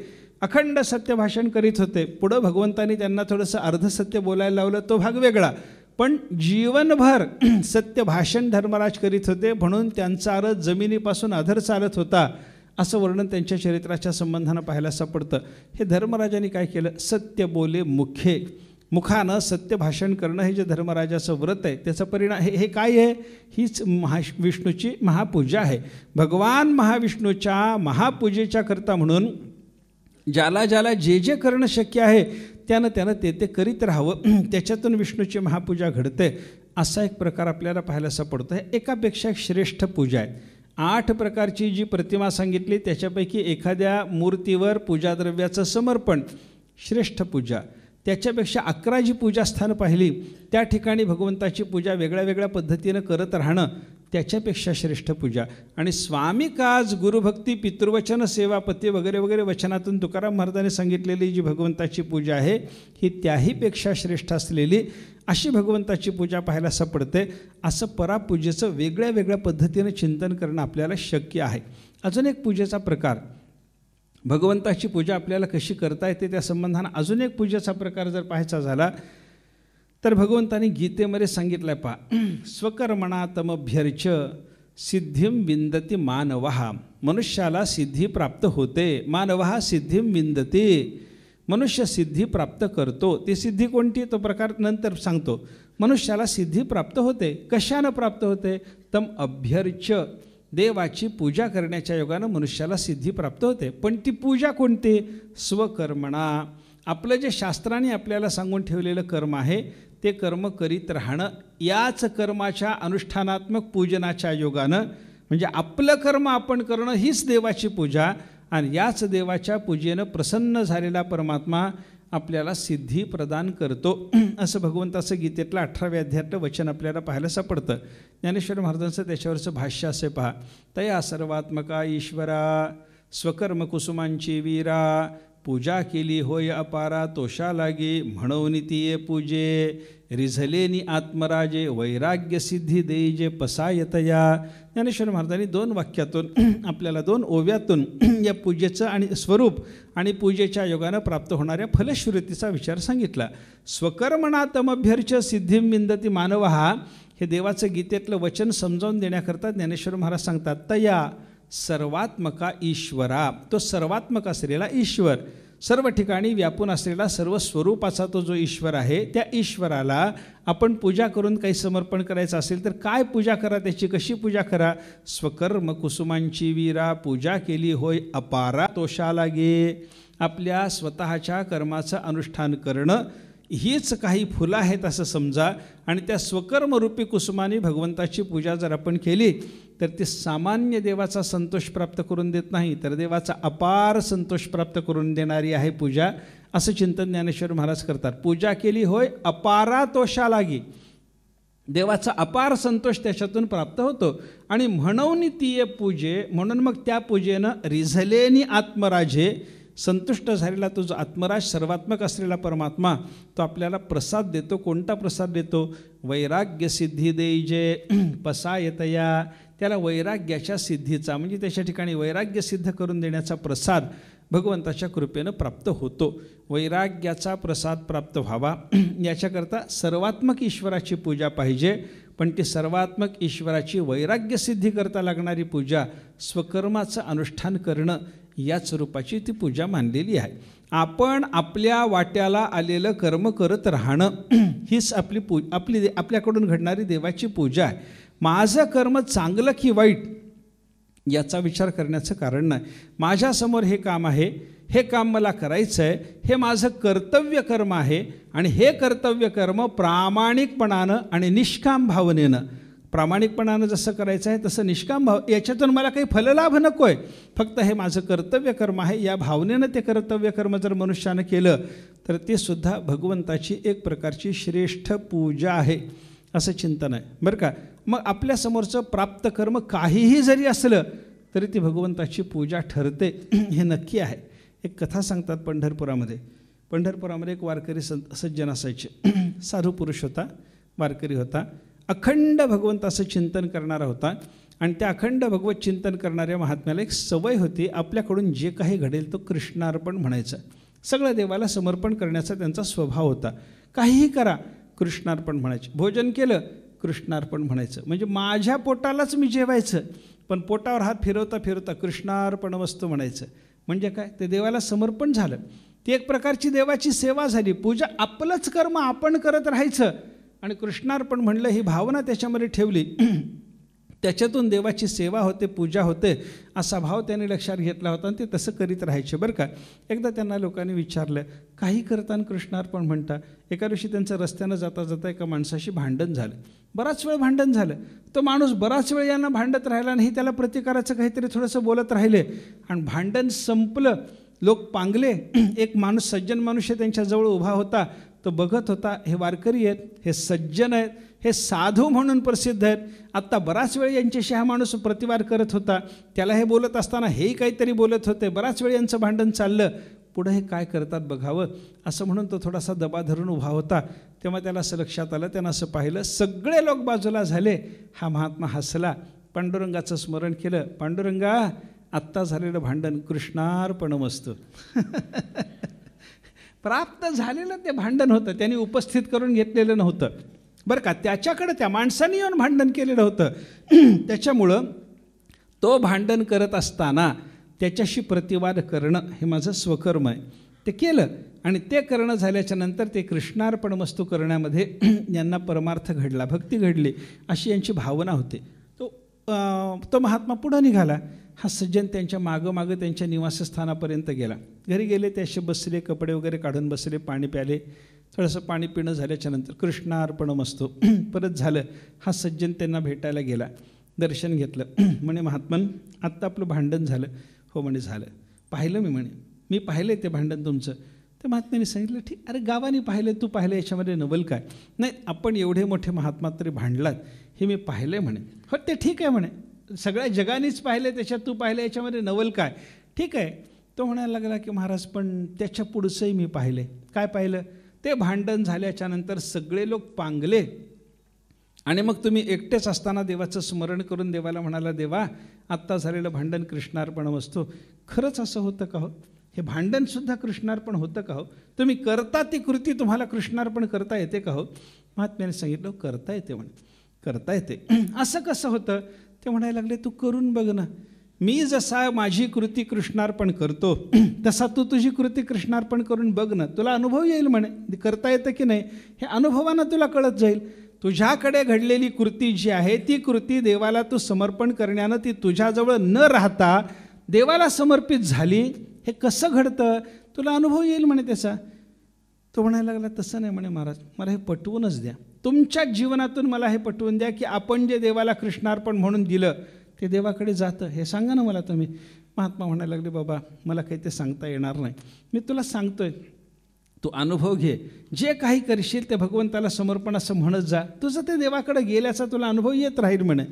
अखंड सत्यभाषण करीत होते. पुढं भगवंतांनी त्यांना थोडंसं अर्धसत्य बोलायला लावलं, तो भाग वेगळा, पण जीवनभर सत्यभाषण धर्मराज करीत होते म्हणून त्यांचा अर्थ जमिनीपासून अधर चालत होता असं वर्णन त्यांच्या चरित्राच्या संबंधानं पाहायला सापडतं. हे धर्मराजांनी काय केलं, सत्य बोले मुखे, मुखानं सत्य भाषण करणं हे जे धर्मराजाचं व्रत आहे त्याचा परिणाम हे काय आहे, हीच विष्णूची महापूजा आहे. भगवान महाविष्णूच्या महापूजेच्या करता म्हणून ज्याला ज्याला जे जे करणं शक्य आहे त्यानं ते करीत राहावं, त्याच्यातून विष्णूची महापूजा घडते. असा एक प्रकार आपल्याला पाहायला सापडतो. हे एकापेक्षा एक श्रेष्ठ पूजा आहे. 8 प्रकारची जी प्रतिमा सांगितली त्याच्यापैकी एखाद्या मूर्तीवर पूजाद्रव्याचं समर्पण श्रेष्ठ पूजा. त्याच्यापेक्षा 11 जी पूजास्थानं पाहिली त्या ठिकाणी भगवंताची पूजा वेगळ्या वेगळ्या पद्धतीनं करत राहणं त्याच्यापेक्षा श्रेष्ठ पूजा. आणि स्वामी काज गुरुभक्ती पितृवचन सेवापती वगैरे वगैरे वचनातून तुकाराम महाराजांनी सांगितलेली जी भगवंताची पूजा आहे ही त्याहीपेक्षा श्रेष्ठ असलेली अशी भगवंताची पूजा पाहायला सापडते. असं परापूजेचं वेगळ्या वेगळ्या पद्धतीनं चिंतन करणं आपल्याला शक्य आहे. अजून एक पूजेचा प्रकार, भगवंताची पूजा आपल्याला कशी करता येते त्या संबंधानं अजून एक पूजेचा प्रकार जर पाहायचा झाला तर भगवंतांनी गीतेमध्ये सांगितलं आहे पहा, स्वकर्मणातमभ्यर्च सिद्धिं विंदती मानवः, मनुष्याला सिद्धी प्राप्त होते. मानवः सिद्धिं विंदती, मनुष्य सिद्धी प्राप्त करतो. ती सिद्धी कोणती तो प्रकार नंतर सांगतो. मनुष्याला सिद्धी प्राप्त होते. कशानं प्राप्त होते, तम अभ्यर्च, देवाची पूजा करण्याच्या योगानं मनुष्याला सिद्धी प्राप्त होते. पण ती पूजा कोणती, स्वकर्मणा, आपलं जे शास्त्राने आपल्याला सांगून ठेवलेलं कर्म आहे ते कर्म करीत राहणं. याच कर्माच्या अनुष्ठानात्मक पूजनाच्या योगानं म्हणजे आपलं कर्म आपण करणं हीच देवाची पूजा आणि याच देवाच्या पूजेनं प्रसन्न झालेला परमात्मा आपल्याला सिद्धी प्रदान करतो. असं भगवंताचं गीतेतलं 18व्या अध्यायातलं वचन आपल्याला पाहायला सापडतं. ज्ञानेश्वर महाराजांचं त्याच्यावरचं भाष्य असे पहा, तया सर्वात्मका ईश्वरा स्वकर्म कुसुमांची वीरा पूजा केली होय अपारा तोषा लागे, म्हणून तिये पूजे रिझलेनी आत्मराजे, वैराग्य सिद्धी देईजे पसायतया. ज्ञानेश्वर महाराजांनी 2 वाक्यातून आपल्याला 2 ओव्यातून या पूजेचं आणि स्वरूप आणि पूजेच्या योगानं प्राप्त होणाऱ्या फलश्रुतीचा विचार सांगितला. स्वकर्मणातमभ्यर्च सिद्धिं विंदती मानवः, हे देवाचं गीतेतलं वचन समजावून देण्याकरता ज्ञानेश्वर महाराज सांगतात, तया सर्वात्मका ईश्वरा, तो सर्वात्मक असलेला ईश्वर, सर्व ठिकाणी व्यापून असलेला सर्व स्वरूपाचा तो जो ईश्वर आहे, त्या ईश्वराला आपण पूजा करून काही समर्पण करायचं असेल तर काय पूजा करा, त्याची कशी पूजा करा. स्वकर्म कुसुमांची वीरा, पूजा केली होय अपारा तोषा लागे. आपल्या स्वतःच्या कर्माचं अनुष्ठान करणं हीच काही फुलं आहेत असं समजा, आणि त्या स्वकर्मरूपी कुसुमाने भगवंताची पूजा जर आपण केली तर ती सामान्य देवाचा संतोष प्राप्त करून देत नाही, तर देवाचा अपार संतोष प्राप्त करून देणारी आहे पूजा, असं चिंतन ज्ञानेश्वर महाराज करतात. पूजा केली होय अपारा तोषा लागी, देवाचा अपार संतोष त्याच्यातून प्राप्त होतो. आणि म्हणून ती पूजे, म्हणून मग त्या पूजेनं रिझलेनी आत्मराजे, संतुष्ट झालेला तो जो आत्मराज सर्वात्मक असलेला परमात्मा तो आपल्याला प्रसाद देतो. कोणता प्रसाद देतो? वैराग्य सिद्धी देईजे पसायतया, त्याला वैराग्याच्या सिद्धीचा म्हणजे त्याच्या ठिकाणी वैराग्य सिद्ध करून देण्याचा प्रसाद भगवंताच्या कृपेनं प्राप्त होतो. वैराग्याचा प्रसाद प्राप्त व्हावा याच्याकरता सर्वात्मक ईश्वराची पूजा पाहिजे, पण ती सर्वात्मक ईश्वराची वैराग्य सिद्धी करता लागणारी पूजा स्वकर्माचं अनुष्ठान करणं याच रूपाची ती पूजा मानलेली आहे. आपण आपल्या वाट्याला आलेलं कर्म करत राहणं हीच आपल्याकडून घडणारी देवाची पूजा आहे. माझं कर्म चांगलं की वाईट याचा विचार करण्याचं कारण नाही. माझ्यासमोर हे काम आहे, हे काम मला करायचं आहे, हे माझं कर्तव्य कर्म आहे, आणि हे कर्तव्य कर्म प्रामाणिकपणानं आणि निष्काम भावनेनं, प्रामाणिकपणानं जसं करायचं आहे तसं निष्काम भाव, याच्यातून मला काही फललाभ नको आहे, फक्त हे माझं कर्तव्य कर्म आहे, या भावनेनं ते कर्तव्य कर्म जर मनुष्यानं केलं तर ते सुद्धा भगवंताची एक प्रकारची श्रेष्ठ पूजा आहे असं चिंतन आहे बरं का. मग आपल्यासमोरचं प्राप्त कर्म काहीही जरी असलं तरी ती भगवंताची पूजा ठरते हे नक्की आहे. एक कथा सांगतात पंढरपुरामध्ये एक वारकरी सज्जन असायचे. साधू पुरुष होता, वारकरी होता, अखंड भगवंताचं चिंतन करणारा होता. आणि त्या अखंड भगवत चिंतन करणाऱ्या महात्म्याला एक सवय होती, आपल्याकडून जे काही घडेल तो कृष्णार्पण म्हणायचं. सगळं देवाला समर्पण करण्याचा त्यांचा स्वभाव होता. काहीही करा कृष्णार्पण म्हणायचे. भोजन केलं कृष्णार्पण म्हणायचं, म्हणजे माझ्या पोटालाच मी जेवायचं, पण पोटावर हात फिरवता फिरवता कृष्णार्पण वस्तू म्हणायचं. म्हणजे काय? ते देवाला समर्पण झालं. ती एक प्रकारची देवाची सेवा झाली. पूजा आपलंच कर्म आपण करत राहायचं आणि कृष्णार्पण म्हणलं ही भावना त्याच्यामध्ये ठेवली, त्याच्यातून देवाची सेवा होते, पूजा होते, असा भाव त्याने लक्षात घेतला होता आणि ते तसं करीत राहायचे बरं का. एकदा त्यांना लोकांनी विचारलं, काही करताना कृष्णार्पण म्हणता. एका दिवशी त्यांचं रस्त्यानं जाता जाता एका माणसाशी भांडण झालं. बराच वेळ भांडण झालं. तो माणूस बराच वेळ यांना भांडत राहिला नाही, त्याला प्रतिकाराचं काहीतरी थोडंसं बोलत राहिले आणि भांडण संपलं. लोक पांगले. एक माणूस, सज्जन मनुष्य त्यांच्याजवळ उभा होता. तो बघत होता, हे वारकरी आहेत, हे सज्जन आहेत, हे साधू म्हणून प्रसिद्ध आहेत. आत्ता बराच वेळ यांच्याशी हा माणूस प्रतिवाद करत होता. त्याला हे बोलत असताना हेही काहीतरी बोलत होते. बराच वेळ यांचं भांडण चाललं. पुढं हे काय करतात बघावं असं म्हणून तो थोडासा दबा धरून उभा होता. तेव्हा त्याला असं लक्षात आलं, त्यानं असं पाहिलं, सगळे लोक बाजूला झाले. हा महात्मा हसला, पांडुरंगाचं स्मरण केलं. पांडुरंगा, आत्ता झालेलं भांडण कृष्णार्पणमस्तु. प्राप्त झालेलं ते भांडण होतं, त्यांनी उपस्थित करून घेतलेलं नव्हतं बरं का. त्याच्याकडे त्या माणसाने येऊन भांडण केलेलं होतं. त्याच्यामुळं तो भांडण करत असताना त्याच्याशी प्रतिवाद करणं हे माझं स्वकर्म आहे. ते केलं आणि ते करणं झाल्याच्या नंतर ते कृष्णार्पणमस्तू करण्यामध्ये यांना परमार्थ घडला, भक्ती घडली, अशी यांची भावना होती. तो महात्मा पुढं निघाला. हा सज्जन त्यांच्या मागं त्यांच्या निवासस्थानापर्यंत गेला. घरी गेले, ते असे बसले, कपडे वगैरे काढून बसले, पाणी प्याले. थोडंसं पाणी पिणं झाल्याच्या नंतर कृष्णार्पणमस्तू परत झालं. हा सज्जन त्यांना भेटायला गेला, दर्शन घेतलं. म्हणे, महात्मन, आत्ता आपलं भांडण झालं. हो म्हणे, झालं. पाहिलं मी, म्हणे, मी पाहिलं ते भांडण तुमचं. त्या महात्म्याने सांगितलं, ठीक, अरे गावाने पाहिलं, तू पाहिलं, याच्यामध्ये नवल काय? नाही, आपण एवढे मोठे महात्मा तरी भांडलात हे मी पाहिलं म्हणे. हो, ते ठीक आहे म्हणे, सगळ्या जगानेच पाहिलं, त्याच्यात तू पाहिलं, याच्यामध्ये नवल काय? ठीक आहे, तो म्हणायला लागला की महाराज पण त्याच्या पुढचंही मी पाहिलं. काय पाहिलं? ते भांडण झाल्याच्या नंतर सगळे लोक पांगले आणि मग तुम्ही एकटेच असताना देवाचं स्मरण करून देवाला म्हणाला, देवा आत्ता झालेलं भांडण कृष्णार्पणमस्तु. खरंच असं होतं का हो? हे भांडणसुद्धा कृष्णार्पण होतं का हो? तुम्ही करता ती कृती तुम्हाला कृष्णार्पण करता येते का हो? महात्म्याने सांगितलं, करता येते म्हणे, करता येते. असं कसं होतं? ते म्हणायला लागले, तू करून बघ ना. मी जसा माझी कृती कृष्णार्पण करतो तसा तू तुझी कृती कृष्णार्पण करून बघ ना, तुला अनुभव येईल म्हणे. करता येतं की नाही हे अनुभवानं तुला कळत जाईल. तुझ्याकडे घडलेली कृती जी आहे ती कृती देवाला तू समर्पण करण्यानं ती तुझ्याजवळ न राहता देवाला समर्पित झाली. हे कसं घडतं तुला अनुभव येईल म्हणे त्याचा. तो म्हणायला लागला, तसं नाही म्हणे महाराज, मला हे पटवूनच द्या. तुमच्या जीवनातून मला हे पटवून द्या की आपण जे देवाला कृष्णार्पण म्हणून दिलं ते देवाकडे जातं, हे सांगा ना मला तुम्ही. महात्मा म्हणायला लागले, बाबा मला काही ते सांगता येणार नाही, मी तुला सांगतोय, तू अनुभव घे. जे काही करशील ते भगवंताला समर्पण असं म्हणत जा, तुझं ते देवाकडे गेल्याचा तुला अनुभव येत राहील म्हणे.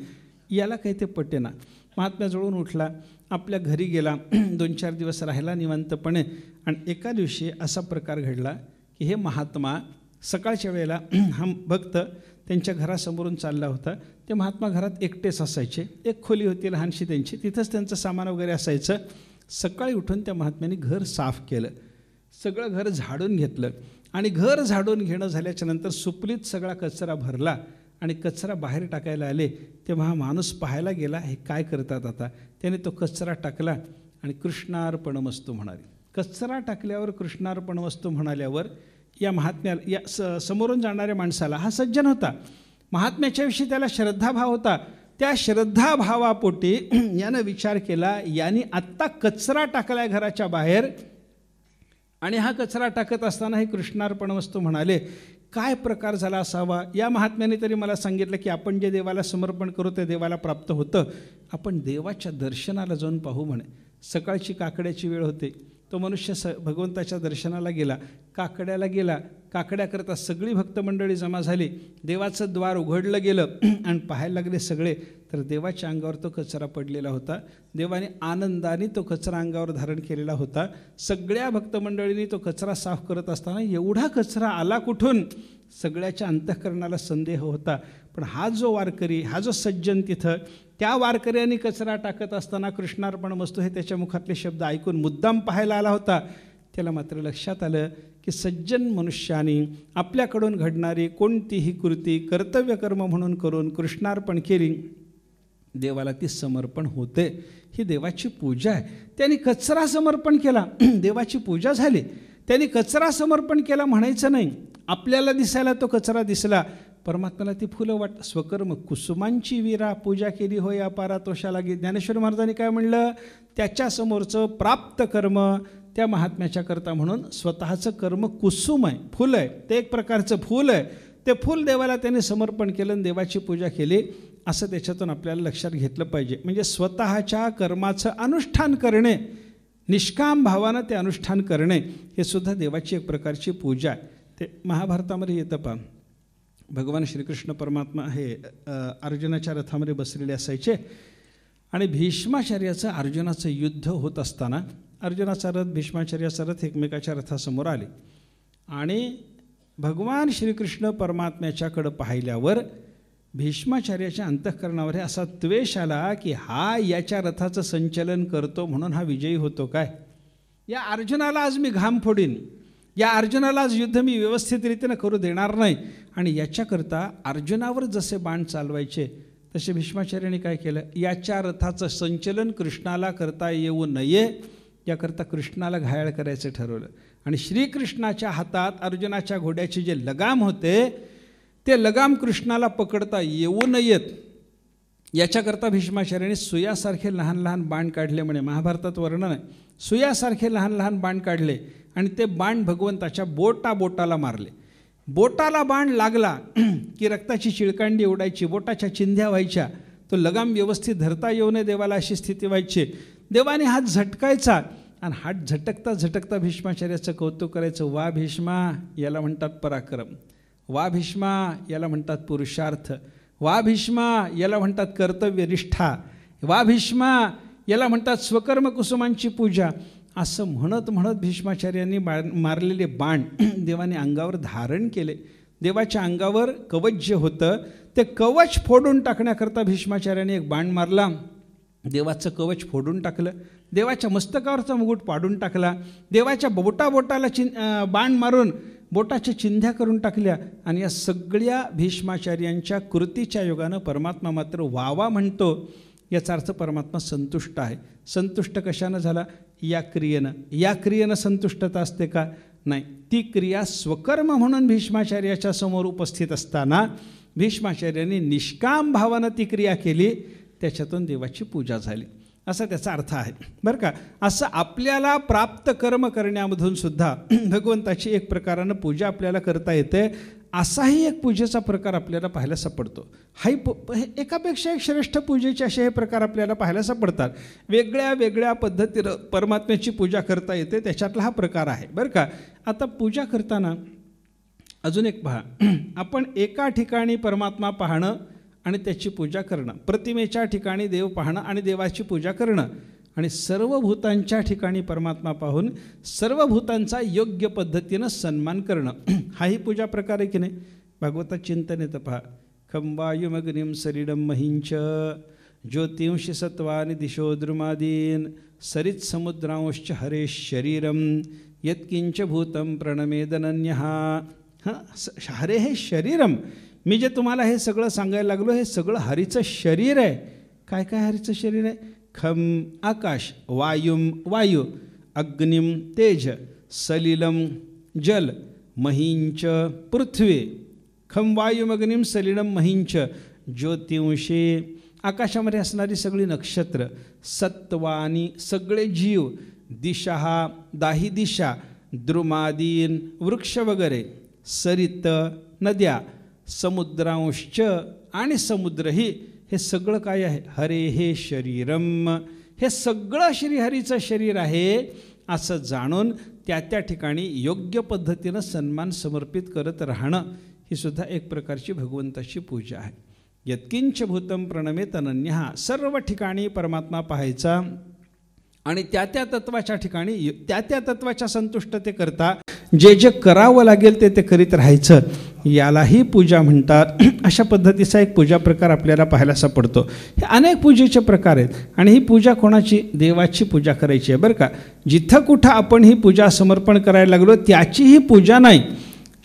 याला काही ते पटेना. महात्म्याजवळून उठला, आपल्या घरी गेला, 2-4 दिवस राहिला निवांतपणे. आणि एका दिवशी असा प्रकार घडला की हे महात्मा सकाळच्या वेळेला हा भक्त त्यांच्या घरासमोरून चालला होता. ते महात्मा घरात एकटेच असायचे. एक खोली होती लहानशी त्यांची, तिथंच त्यांचं सामान वगैरे असायचं. सकाळी उठून त्या महात्म्याने घर साफ केलं, सगळं घर झाडून घेतलं. आणि घर झाडून घेणं झाल्याच्या नंतर सुपलीत सगळा कचरा भरला आणि कचरा बाहेर टाकायला आले. तेव्हा हा माणूस पाहायला गेला, हे काय करतात आता. त्याने तो कचरा टाकला आणि कृष्णार्पणमस्तु म्हणाले. कचरा टाकल्यावर कृष्णार्पणमस्तु म्हणाल्यावर या महात्म्याला, या समोरून जाणाऱ्या माणसाला, हा सज्जन होता, महात्म्याच्याविषयी त्याला श्रद्धाभाव होता. त्या श्रद्धाभावापोटी यानं विचार केला, यांनी आत्ता कचरा टाकलाय घराच्या बाहेर आणि हा कचरा टाकत असताना हे कृष्णार्पणमस्तु म्हणाले. काय प्रकार झाला असावा? या महात्म्याने तरी मला सांगितलं की आपण जे देवाला समर्पण करू ते देवाला प्राप्त होतं. आपण देवाच्या दर्शनाला जाऊन पाहू म्हणे. सकाळची काकड्याची वेळ होते. तो मनुष्य भगवंताच्या दर्शनाला गेला, काकड्याला गेला. काकड्याकरता सगळी भक्तमंडळी जमा झाली. देवाचं द्वार उघडलं गेलं आणि पाहायला लागले सगळे, तर देवाच्या अंगावर तो कचरा पडलेला होता. देवाने आनंदाने तो कचरा अंगावर धारण केलेला होता. सगळ्या भक्तमंडळींनी तो कचरा साफ करत असताना एवढा कचरा आला कुठून? सगळ्याच्या अंतःकरणाला संदेह होता. पण हा जो वारकरी, हा जो सज्जन तिथं, त्या वारकऱ्यांनी कचरा टाकत असताना कृष्णार्पणमस्तु हे त्याच्या मुखातले शब्द ऐकून मुद्दाम पाहायला आला होता. त्याला मात्र लक्षात आलं की सज्जन मनुष्याने आपल्याकडून घडणारी कोणतीही कृती कर्तव्यकर्म म्हणून करून कृष्णार्पण केली, देवाला ती समर्पण होते. ही देवाची पूजा आहे. त्यांनी कचरा समर्पण केला, देवाची पूजा झाली. त्यांनी कचरा समर्पण केला म्हणायचं नाही. आपल्याला दिसायला तो कचरा दिसला, परमात्म्याला ती फुलं वाट. स्वकर्म कुसुमांची वीरा पूजा केली होय अपारा तोषाला गे. ज्ञानेश्वर महाराजांनी काय म्हणलं? त्याच्यासमोरचं प्राप्त कर्म त्या महात्म्याच्याकरता म्हणून स्वतःचं कर्म कुसुम आहे, फुल आहे. ते एक प्रकारचं फूल आहे. ते फूल देवाला त्याने समर्पण केलं आणि देवाची पूजा केली, असं त्याच्यातून आपल्याला लक्षात घेतलं पाहिजे. म्हणजे स्वतःच्या कर्माचं अनुष्ठान करणे, निष्काम भावानं ते अनुष्ठान करणे, हे सुद्धा देवाची एक प्रकारची पूजा आहे. ते महाभारतामध्ये येतं पहा. भगवान श्रीकृष्ण परमात्मा हे अर्जुनाच्या रथामध्ये बसलेले असायचे आणि भीष्माचार्याचं अर्जुनाचं युद्ध होत असताना अर्जुनाचा रथ, भीष्माचार्याचा रथ एकमेकाच्या रथासमोर आले आणि भगवान श्रीकृष्ण परमात्म्याच्याकडं पाहिल्यावर भीष्माचार्याच्या अंतःकरणावर असा द्वेष आला की हा याच्या रथाचं संचलन करतो म्हणून हा विजयी होतो काय? या अर्जुनाला आज मी घाम फोडीन, या अर्जुनाला आज युद्ध मी व्यवस्थितरित्यानं करू देणार नाही. आणि याच्याकरता अर्जुनावर जसे बाण चालवायचे तसे भीष्माचार्याने काय केलं? याच्या रथाचं संचलन कृष्णाला करता येऊ नये याकरता कृष्णाला घायाळ करायचं ठरवलं. आणि श्रीकृष्णाच्या हातात अर्जुनाच्या घोड्याचे जे लगाम होते ते लगाम कृष्णाला पकडता येऊ नयेत याच्याकरता भीष्माचार्याने सुयासारखे लहान लहान बाण काढले. म्हणे महाभारतात वर्णन आहे. सुयासारखे लहान लहान बाण काढले आणि ते बाण भगवंताच्या बोटाला मारले. बोटाला बाण लागला की रक्ताची चिळकांडी उडायची, बोटाच्या चिंध्या व्हायच्या, तो लगाम व्यवस्थित धरता येऊ नये देवाला अशी स्थिती व्हायची. देवाने हात झटकायचा आणि हात झटकता झटकता भीष्माचार्याचं कौतुक करायचं. वा भीष्मा, याला म्हणतात पराक्रम. वा भीष्मा, याला म्हणतात पुरुषार्थ. वा भीष्मा, याला म्हणतात कर्तव्यनिष्ठा. वा भीष्मा, याला म्हणतात स्वकर्म कुसुमांची पूजा. असं म्हणत म्हणत भीष्माचार्यांनी मारलेले बाण देवाने अंगावर धारण केले. देवाच्या अंगावर कवच जे होतं ते कवच फोडून टाकण्याकरता भीष्माचार्यांनी एक बाण मारला. देवाचं कवच फोडून टाकलं. देवाच्या मस्तकावरचा मुकुट पाडून टाकला. देवाच्या बोटाला बाण मारून बोटाच्या चिंध्या करून टाकल्या. आणि या सगळ्या भीष्माचार्यांच्या कृतीच्या योगानं परमात्मा मात्र वावा म्हणतो. याचा अर्थ परमात्मा संतुष्ट आहे. संतुष्ट कशानं झाला? या क्रियेनं. या क्रियेनं संतुष्टता असते का? नाही. ती क्रिया स्वकर्म म्हणून भीष्माचार्याच्या समोर उपस्थित असताना भीष्माचार्यांनी निष्काम भावानं ती क्रिया केली. त्याच्यातून देवाची पूजा झाली असा त्याचा अर्थ आहे बरं का. असं आपल्याला प्राप्त कर्म करण्यामधून सुद्धा भगवंताची एक प्रकारानं पूजा आपल्याला करता येते. असाही एक पूजेचा प्रकार आपल्याला पाहायला सापडतो. एकापेक्षा एक श्रेष्ठ पूजेचे असे हे प्रकार आपल्याला पाहायला सापडतात. वेगळ्या वेगळ्या पद्धतीनं परमात्म्याची पूजा करता येते. त्याच्यातला हा प्रकार आहे बरं का. आता पूजा करताना अजून एक पहा. आपण एका ठिकाणी परमात्मा पाहणं आणि त्याची पूजा करणं, प्रतिमेच्या ठिकाणी देव पाहणं आणि देवाची पूजा करणं, आणि सर्व भूतांच्या ठिकाणी परमात्मा पाहून सर्व भूतांचा योग्य पद्धतीनं सन्मान करणं, हाही पूजा प्रकार आहे की नाही. भागवतात चिंतन येतं पहा. खं वायुमग्निं सरिडं महिंच ज्योतिंषि सत्वानि दिशो द्रुमादीन सरित् समुद्रांश्च हरे शरीरम यत्किंच भूतं प्रणमेदनन्यः. हरे हे शरीरम. मी जे तुम्हाला हे सगळं सांगायला लागलो हे सगळं हरीचं शरीर आहे. काय काय हरीचं शरीर आहे? खम आकाश, वायुम वायू, अग्निम तेज, सलिलम जल, महिंच पृथ्वी. खम वायुम अग्निम सलिलम महिंच ज्योतिंषे, आकाशामध्ये असणारी सगळी नक्षत्र, सत्वानी सगळे जीव, दिशा दाही दिशा, द्रुमादीन वृक्ष वगैरे, सरित नद्या, समुद्रांश्च आणि समुद्रही. हे सगळं काय आहे? हरे हे शरीरम. हे सगळं श्रीहरीचं शरीर आहे असं जाणून त्या त्या ठिकाणी योग्य पद्धतीनं सन्मान समर्पित करत राहणं ही सुद्धा एक प्रकारची भगवंताची पूजा आहे. यत्किंच भूतं प्रणमेत अनन्यः. सर्व ठिकाणी परमात्मा पाहायचा आणि त्या त्या तत्वाच्या ठिकाणी त्या त्या तत्वाच्या संतुष्टतेकरता जे जे करावं लागेल ते करीत राहायचं, यालाही पूजा म्हणतात. अशा पद्धतीचा एक पूजा प्रकार आपल्याला पाहायला सापडतो. हे अनेक पूजेचे प्रकार आहेत आणि ही पूजा कोणाची? देवाची पूजा करायची आहे बरं का. जिथं कुठं आपण ही पूजा समर्पण करायला लागलो त्याची ही पूजा नाही.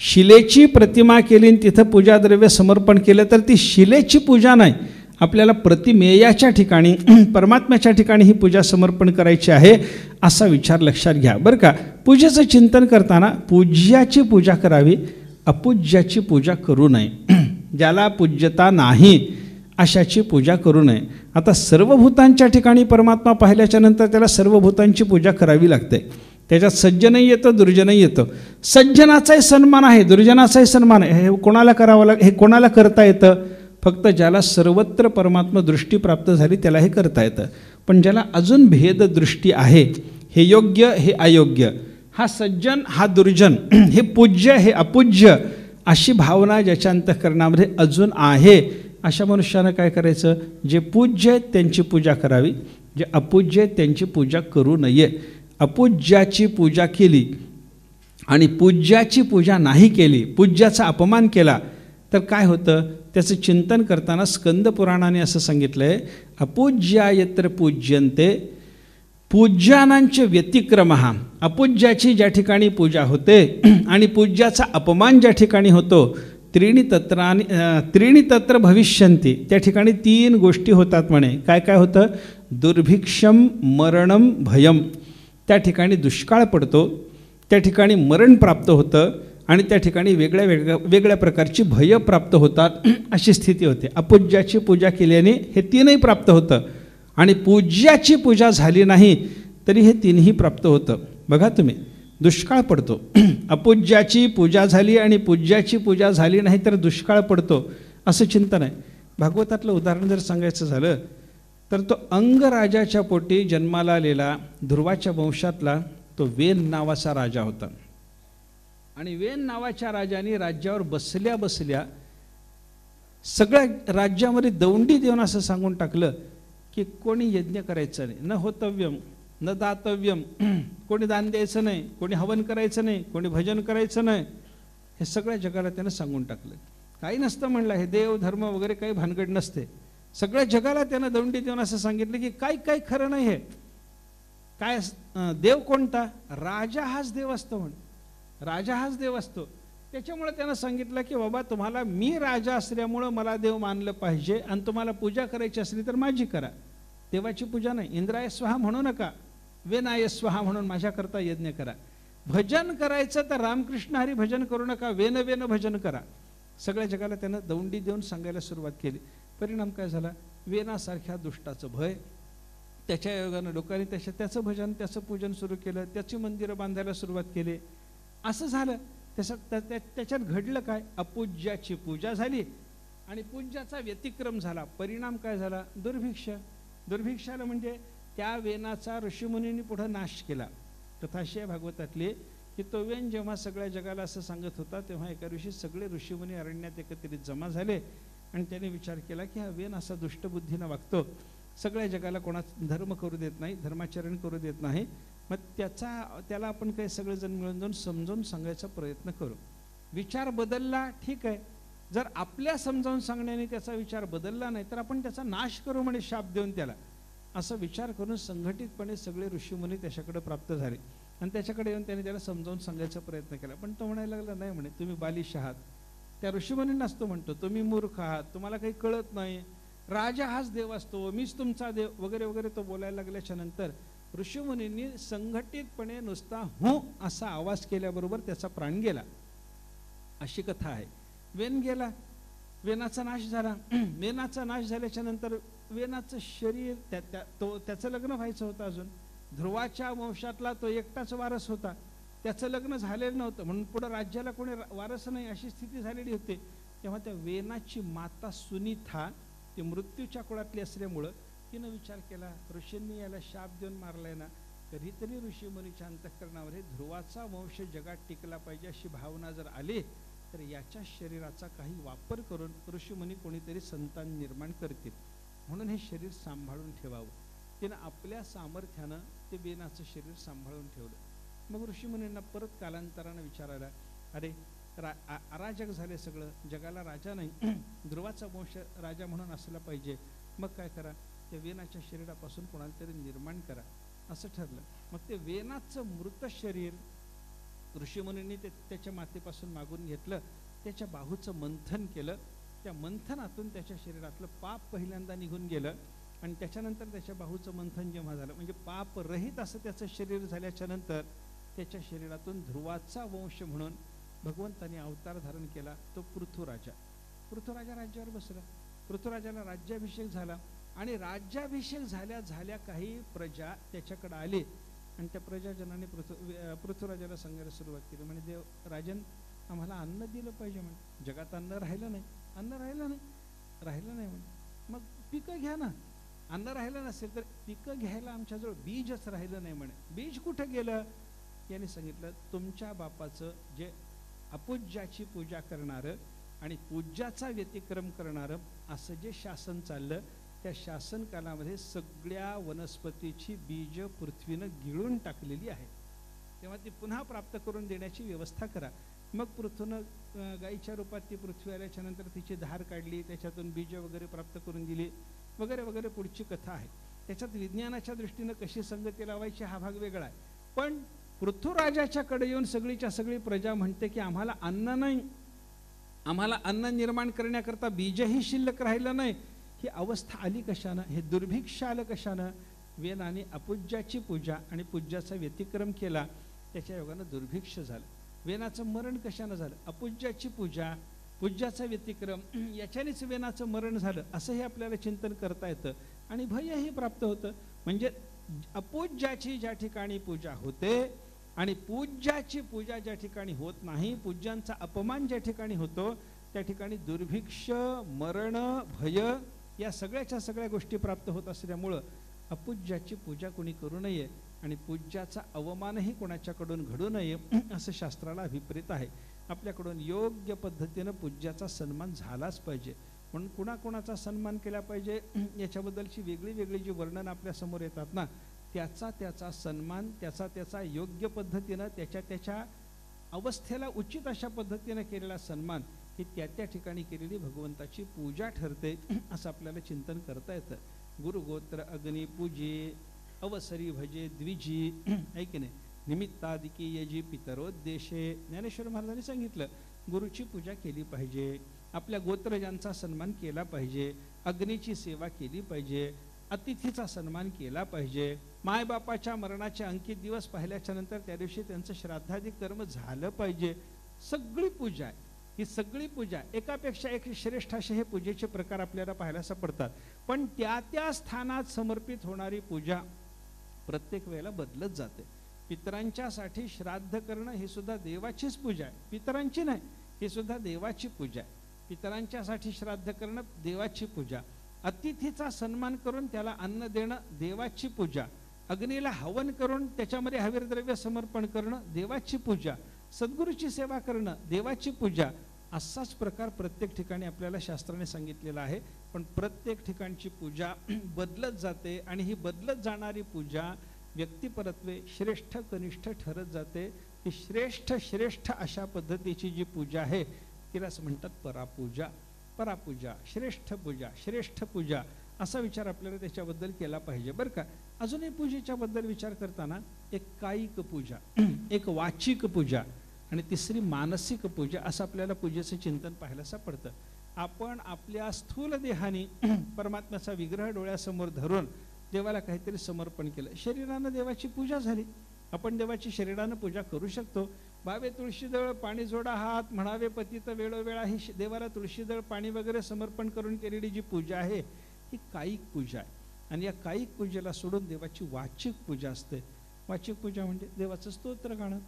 शिलेची प्रतिमा केली तिथं पूजाद्रव्य समर्पण केलं तर ती शिलेची पूजा नाही. आपल्याला प्रतिमेयाच्या ठिकाणी परमात्म्याच्या ठिकाणी ही पूजा समर्पण करायची आहे असा विचार लक्षात घ्या बरं का. पूजेचं चिंतन करताना पूज्याची पूजा करावी, अपूज्याची पूजा करू नये. ज्याला पूज्यता नाही अशाची पूजा करू नये. आता सर्व भूतांच्या ठिकाणी परमात्मा पाहिल्याच्या नंतर त्याला सर्व भूतांची पूजा करावी लागते. त्याच्यात सज्जनही येतं, दुर्जनही येतं. सज्जनाचाही सन्मान आहे, दुर्जनाचाही सन्मान आहे. हे कोणाला करावं हे कोणाला करता येतं? फक्त ज्याला सर्वत्र परमात्मा दृष्टी प्राप्त झाली त्याला हे करता येतं. पण ज्याला अजून भेददृष्टी आहे, हे योग्य हे अयोग्य, हा सज्जन हा दुर्जन, हे पूज्य हे अपूज्य, अशी भावना ज्याच्या अंतःकरणामध्ये अजून आहे अशा मनुष्यानं काय करायचं? जे पूज्य आहेत त्यांची पूजा करावी, जे अपूज्य आहेत त्यांची पूजा करू नये. अपूज्याची पूजा केली आणि पूज्याची पूजा नाही केली, पूज्याचा अपमान केला तर काय होतं? त्याचं चिंतन करताना स्कंद पुराणाने असं सांगितलं आहे, अपूज्या यत्र पूज्यन्ते पूज्यानांचे व्यतिक्रम. अपूज्याची ज्या ठिकाणी पूजा होते आणि पूज्याचा अपमान ज्या ठिकाणी होतो, त्रीणी तत्र भविष्यन्ति, त्या ठिकाणी 3 गोष्टी होतात म्हणे. काय काय होतं? दुर्भिक्षम मरणम भयम. त्या ठिकाणी दुष्काळ पडतो, त्या ठिकाणी मरण प्राप्त होतं आणि त्या ठिकाणी वेगळ्या प्रकारची भय प्राप्त होतात, अशी स्थिती होते. अपूज्याची पूजा केल्याने हे 3ही प्राप्त होतं आणि पूज्याची पूजा झाली नाही तरी हे 3ही प्राप्त होतं. बघा तुम्ही, दुष्काळ पडतो, अपूज्याची पूजा झाली आणि पूज्याची पूजा झाली नाही तर दुष्काळ पडतो, असं चिंतन आहे. भागवतातलं उदाहरण जर सांगायचं झालं तर तो अंगराजाच्या पोटी जन्माला आलेला ध्रुवाच्या वंशातला तो वेन नावाचा राजा होता. आणि वेन नावाच्या राजाने राज्यावर बसल्या बसल्या सगळ्या राज्यामध्ये दौंडी देऊन असं सांगून टाकलं की कोणी यज्ञ करायचं नाही, न होतव्यम, न दातव्यम, कोणी दान द्यायचं नाही, कोणी हवन करायचं नाही, कोणी भजन करायचं नाही, हे सगळ्या जगाला त्यानं सांगून टाकलं. काही नसतं म्हणलं, हे देव धर्म वगैरे काही भानगड नसते. सगळ्या जगाला त्यानं दंडी देऊन असं सांगितलं की काही खरं नाही. हे काय देव कोणता? राजा हाच देव असतो म्हण, राजा हाच देव असतो. त्याच्यामुळे त्यानं सांगितलं की बाबा तुम्हाला मी राजा असल्यामुळं मला देव मानलं पाहिजे, आणि तुम्हाला पूजा करायची असली तर माझी करा, देवाची पूजा नाही. इंद्राय स्वाहा म्हणू नका, वेनाय स्वाहा म्हणून माझ्याकरता यज्ञ करा. भजन करायचं तर रामकृष्ण हरी भजन करू नका, वेन भजन करा. सगळ्या जगाला त्यानं दौंडी देऊन सांगायला सुरुवात केली. परिणाम काय झाला? वेनासारख्या दुष्टाचं भय, त्याच्या योगानं लोकांनी त्याचं भजन त्याचं पूजन सुरू केलं, त्याची मंदिरं बांधायला सुरुवात केली. असं झालं. त्याच्यात घडलं काय? अपूज्याची पूजा झाली आणि पूज्याचा व्यतिक्रम झाला. परिणाम काय झाला? दुर्भिक्ष. दुर्भिक्षाला म्हणजे त्या वेनाचा ऋषीमुनींनी पुढं नाश केला. कथाशी आहे भागवतातली की तो वेन जेव्हा सगळ्या जगाला असं सांगत होता तेव्हा एका दिवशी सगळे ऋषीमुनी अरण्यात एकत्रित जमा झाले आणि त्याने विचार केला की हा वेन असा दुष्टबुद्धीनं वागतो, सगळ्या जगाला कोणाचा धर्म करू देत नाही, धर्माचरण करू देत नाही. मग त्याला आपण काही सगळेजण मिळून जाऊन समजावून सांगायचा प्रयत्न करू. विचार बदलला, ठीक आहे. जर आपल्या समजावून सांगण्याने त्याचा विचार बदलला नाही तर आपण त्याचा नाश करू म्हणे, शाप देऊन त्याला. असं विचार करून संघटितपणे सगळे ऋषीमुनी त्याच्याकडे प्राप्त झाले आणि त्याच्याकडे येऊन त्याने त्याला समजावून सांगायचा प्रयत्न केला. पण तो म्हणायला लागला, नाही म्हणे, तुम्ही बालिश आहात. त्या ऋषीमुनींनाच तो म्हणतो, तुम्ही मूर्ख आहात, तुम्हाला काही कळत नाही, राजा हाच देव असतो, मीच तुमचा देव वगैरे वगैरे. तो बोलायला लागल्याच्या नंतर ऋषीमुनींनी संघटितपणे नुसता हू असा आवाज केल्याबरोबर त्याचा प्राण गेला. अशी कथा आहे. वेन गेला, वेनाचा नाश झाला. वेनाचा नाश झाल्याच्या नंतर वेनाचं शरीर त्याचं लग्न व्हायचं होतं. अजून ध्रुवाच्या वंशातला तो एकटाच वारस होता, त्याचं लग्न झालेलं नव्हतं म्हणून पुढे राज्याला कोणी वारस नाही अशी स्थिती झालेली होती. तेव्हा त्या वेनाची माता सुनीथा ती मृत्यूच्या कुळातली असल्यामुळं तिनं विचार केला, ऋषींनी याला शाप देऊन मारलाय ना, कधीतरी ऋषीमुनीच्या अंतःकरणावर हे ध्रुवाचा वंश जगात टिकला पाहिजे अशी भावना जर आली तर याच्या शरीराचा काही वापर करून ऋषीमुनी कोणीतरी संतान निर्माण करतील, म्हणून हे शरीर सांभाळून ठेवावं. तिनं आपल्या सामर्थ्यानं ते वेनाचं शरीर सांभाळून ठेवलं. मग ऋषीमुनींना परत कालांतरानं विचारायला, अरे अराजक झाले सगळं, जगाला राजा नाही, ध्रुवाचा वंश राजा म्हणून असला पाहिजे, मग काय करा, त्या वेनाच्या शरीरापासून कोणाला तरी निर्माण करा. असं ठरलं. मग ते वेनाचं मृत शरीर ऋषीमुनींनी त्याच्या मातेपासून मागून घेतलं, त्याच्या बाहूचं मंथन केलं. त्या मंथनातून त्याच्या शरीरातलं पाप पहिल्यांदा निघून गेलं आणि त्याच्यानंतर त्याच्या बाहूचं मंथन जेव्हा झालं म्हणजे पाप रहित असं त्याचं शरीर झाल्याच्या नंतर त्याच्या शरीरातून ध्रुवाचा वंश म्हणून भगवंताने अवतार धारण केला, तो पृथ्वीराजा. पृथ्वीराजा राज्यावर बसला. पृथ्वीराजाला राज्याभिषेक झाला आणि राज्याभिषेक झाल्या काही प्रजा त्याच्याकडे आले आणि त्या प्रजाजनाने पृथ्वीराजाला सांगायला सुरुवात केली, म्हणजे देव राजन आम्हाला अन्न दिलं पाहिजे, म्हणे जगात अन्न राहिलं नाही म्हणे, मग पिकं घ्या ना. अन्न राहिलं नसेल तर पिकं घ्यायला आमच्याजवळ बीजच राहिलं नाही म्हणे. बीज कुठं गेलं? याने सांगितलं, तुमच्या बापाचं जे अपूज्याची पूजा करणारं आणि पूज्याचा व्यतिक्रम करणारं असं जे शासन चाललं त्या शासन कालामध्ये सगळ्या वनस्पतीची बीज पृथ्वीनं गिळून टाकलेली आहे, तेव्हा ती पुन्हा प्राप्त करून देण्याची व्यवस्था करा. मग पृथ्वीनं गाईच्या रूपात ती पृथ्वी आल्याच्या नंतर तिची धार काढली, त्याच्यातून बीज वगैरे प्राप्त करून दिली वगैरे वगैरे. पुढची कथा आहे. त्याच्यात विज्ञानाच्या दृष्टीनं कशी संगती लावायची हा भाग वेगळा आहे. पण पृथ्वीराजाच्याकडे येऊन सगळीच्या सगळी प्रजा म्हणते की आम्हाला अन्न नाही, आम्हाला अन्न निर्माण करण्याकरता बीजही शिल्लक राहिलं नाही. ही अवस्था आली कशानं? हे दुर्भिक्ष आलं कशानं? वेनाने अपूज्याची पूजा आणि पूज्याचा व्यतिक्रम केला, त्याच्या योगानं दुर्भिक्ष झालं. वेनाचं मरण कशानं झालं? अपूज्याची पूजा, पूज्याचा व्यतिक्रम, याच्यानेच वेनाचं मरण झालं असंही आपल्याला चिंतन करता येतं आणि भयही प्राप्त होतं. म्हणजे अपूज्याची ज्या ठिकाणी पूजा होते आणि पूज्याची पूजा ज्या ठिकाणी होत नाही, पूज्यांचा अपमान ज्या ठिकाणी होतो त्या ठिकाणी दुर्भिक्ष, मरण, भय या सगळ्याच्या सगळ्या गोष्टी प्राप्त होत असल्यामुळं अपूज्याची पूजा कोणी करू नये आणि पूज्याचा अवमानही कोणाच्याकडून घडू नये असं शास्त्राला अभिप्रेत आहे. आपल्याकडून योग्य पद्धतीनं पूज्याचा सन्मान झालाच पाहिजे. म्हणून कुणाकुणाचा सन्मान केला पाहिजे याच्याबद्दलची वेगळी वेगळी जी वर्णन आपल्या समोर येतात ना, त्याचा त्याचा सन्मान, त्याचा योग्य पद्धतीनं त्याच्या अवस्थेला उचित अशा पद्धतीनं केलेला सन्मान ही त्या ठिकाणी केलेली भगवंताची पूजा ठरते असं आपल्याला चिंतन करता येतं. गुरुगोत्र अग्नी पूजे अवसरी भजे द्विजी, आहे की नाही, निमित्तादिकी यजी पितरोद्देशे. ज्ञानेश्वर महाराजांनी सांगितलं गुरुची पूजा केली पाहिजे, आपल्या गोत्रजांचा सन्मान केला पाहिजे, अग्नीची सेवा केली पाहिजे, अतिथीचा सन्मान केला पाहिजे, मायबापाच्या मरणाचे अंकित दिवस पाहिल्याच्या नंतर त्या दिवशी त्यांचं श्राद्धादी कर्म झालं पाहिजे. सगळी पूजा आहे ही, सगळी पूजा एकापेक्षा एक श्रेष्ठ असे हे पूजेचे प्रकार आपल्याला पाहायला सापडतात. पण त्या स्थानात समर्पित होणारी पूजा प्रत्येक वेळेला बदलत जाते. पितरांच्यासाठी श्राद्ध करणं ही सुद्धा देवाचीच पूजा आहे, पितरांची नाही, ही सुद्धा देवाची पूजा आहे. पितरांच्यासाठी श्राद्ध करणं देवाची पूजा, अतिथीचा सन्मान करून त्याला अन्न देणं देवाची पूजा, अग्नीला हवन करून त्याच्यामध्ये हविर्द्रव्य समर्पण करणं देवाची पूजा, सद्गुरूची सेवा करणं देवाची पूजा. असाच प्रकार प्रत्येक ठिकाणी आपल्याला शास्त्राने सांगितलेला आहे. पण प्रत्येक ठिकाणची पूजा बदलत जाते आणि ही बदलत जाणारी पूजा व्यक्तिपरत्वे श्रेष्ठ कनिष्ठ ठरत जाते. ती श्रेष्ठ अशा पद्धतीची जी पूजा आहे तिलाच म्हणतात परापूजा. परापूजा, श्रेष्ठ पूजा असा विचार आपल्याला त्याच्याबद्दल केला पाहिजे बरं का. अजूनही पूजेच्या बद्दल विचार करताना एक कायिक पूजा, एक वाचिक पूजा आणि तिसरी मानसिक पूजा असं आपल्याला पूजेचं चिंतन पाहायला सापडतं. आपण आपल्या स्थूल देहाने परमात्म्याचा विग्रह डोळ्यासमोर धरून देवाला काहीतरी समर्पण केलं, शरीरानं देवाची पूजा झाली. आपण देवाची शरीरानं पूजा करू शकतो. भावे तुळशीदळ पाणी जोडा हात म्हणावे पतित वेळोवेळा ही देवाला तुळशीदळ पाणी वगैरे समर्पण करून केलेली जी पूजा आहे ही कायिक पूजा आहे. आणि या कायिक पूजेला सोडून देवाची वाचिक पूजा असते. वाचिक पूजा म्हणजे देवाचं स्तोत्र गाणं,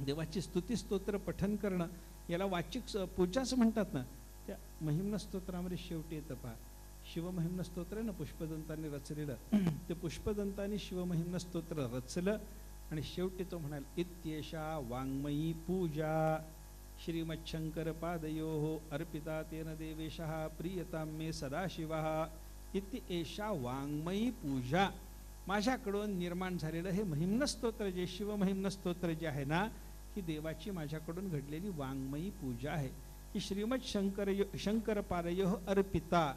देवाची स्तुती स्तोत्र पठन करणं, याला वाचिक पूजाच म्हणतात ना. त्या महिम्न स्तोत्रामध्ये शेवटी येतं पहा, शिवमहिम्न स्तोत्र आहे ना पुष्पदंतांनी रचलेलं, ते पुष्पदंतांनी शिवमहिम्न स्तोत्र रचलं आणि शेवटी तो म्हणाल इत्येषा वाङ्मयी पूजा श्रीमच्छंकर पादयोः अर्पिता तेन देवेशः प्रियतां मे सदाशिवः. इत्येषा वाङ्मयी पूजा, माझ्याकडून निर्माण झालेलं हे महिम्न स्तोत्र जे शिवमहिम्न स्तोत्र जे आहे ना, ही देवाची माझ्याकडून घडलेली वाङ्मयी पूजा आहे. ही श्रीमद शंकर पादयोः अर्पिता,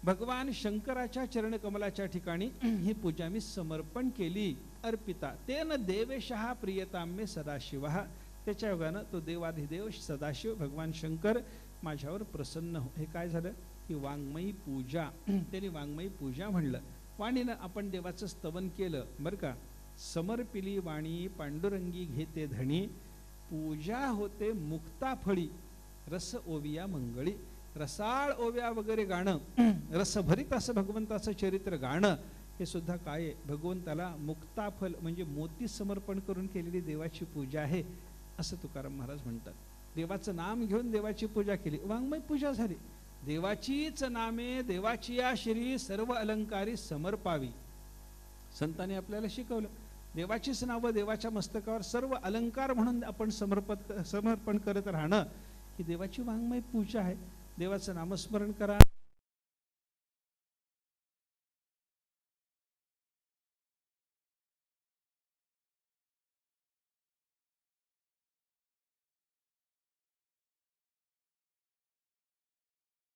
भगवान शंकराच्या चरणकमलाच्या ठिकाणी ही पूजा मी समर्पण केली. अर्पिता तेन देवेशः प्रियतां मे सदाशिवः, त्याच्या योगानं तो देवाधिदेव सदाशिव भगवान शंकर माझ्यावर प्रसन्न हो. हे काय झालं, ही वाङ्मयी पूजा. त्यांनी वाङ्मयी पूजा म्हणलं. वाणीनं आपण देवाचं स्तवन केलं बरं का. समर्पिली वाणी पांडुरंगी घेते धणी, पूजा होते मुक्ताफळी रस ओविया मंगळी. रसाळ ओव्या वगैरे गाणं, रसभरित असं भगवंताचं चरित्र गाणं, हे सुद्धा काय आहे, भगवंताला मुक्ताफल म्हणजे मोती समर्पण करून केलेली देवाची पूजा आहे असं तुकाराम महाराज म्हणतात. देवाचं नाम घेऊन देवाची पूजा केली, वाङ्मय पूजा झाली. देवाचीच नामे देवाची या श्री सर्व अलंकारी समर्पावी. संतांनी आपल्याला शिकवलं देवाचीच नावं देवाच्या मस्तकावर सर्व अलंकार म्हणून आपण समर्पण करत राहणं ही देवाची वाङ्मय पूजा आहे. देवाचं नामस्मरण करा.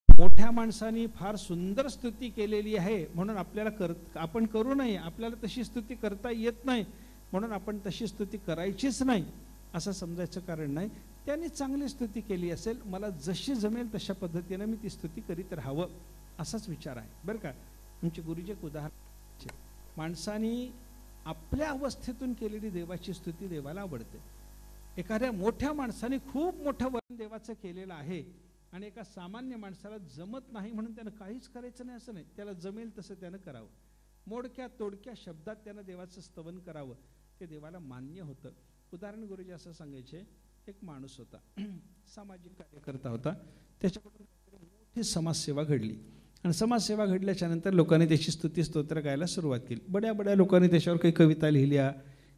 मोठ्या माणसांनी फार सुंदर स्तुती केलेली आहे म्हणून आपल्याला आपण करू नये, आपल्याला तशी स्तुती करता येत नाही म्हणून आपण तशी स्तुती करायचीच नाही असं समजायचं कारण नाही. त्यांनी चांगली स्तुती केली असेल, मला जशी जमेल तशा पद्धतीने मी ती स्तुती करीत राहावं असाच विचार आहे बरं का. आमचे गुरुजी एक उदाहरण, माणसाने आपल्या अवस्थेतून केलेली देवाची स्तुती देवाला आवडते. एखाद्या मोठ्या माणसाने खूप मोठं वर्णन देवाचं केलेलं आहे आणि एका सामान्य माणसाला जमत नाही म्हणून त्यानं काहीच करायचं नाही असं नाही, त्याला जमेल तसं त्यानं करावं. मोडक्या तोडक्या शब्दात त्यानं देवाचं स्तवन करावं, ते देवाला मान्य होतं. उदाहरण गुरुजी असं सांगायचे, एक माणूस होता, सामाजिक कार्यकर्ता होता, त्याच्याकडून मोठी समाजसेवा घडली आणि समाजसेवा घडल्याच्या नंतर लोकांनी त्याची स्तुती स्तोत्र गायला सुरुवात केली. बड्या लोकांनी त्याच्यावर काही कविता लिहिल्या,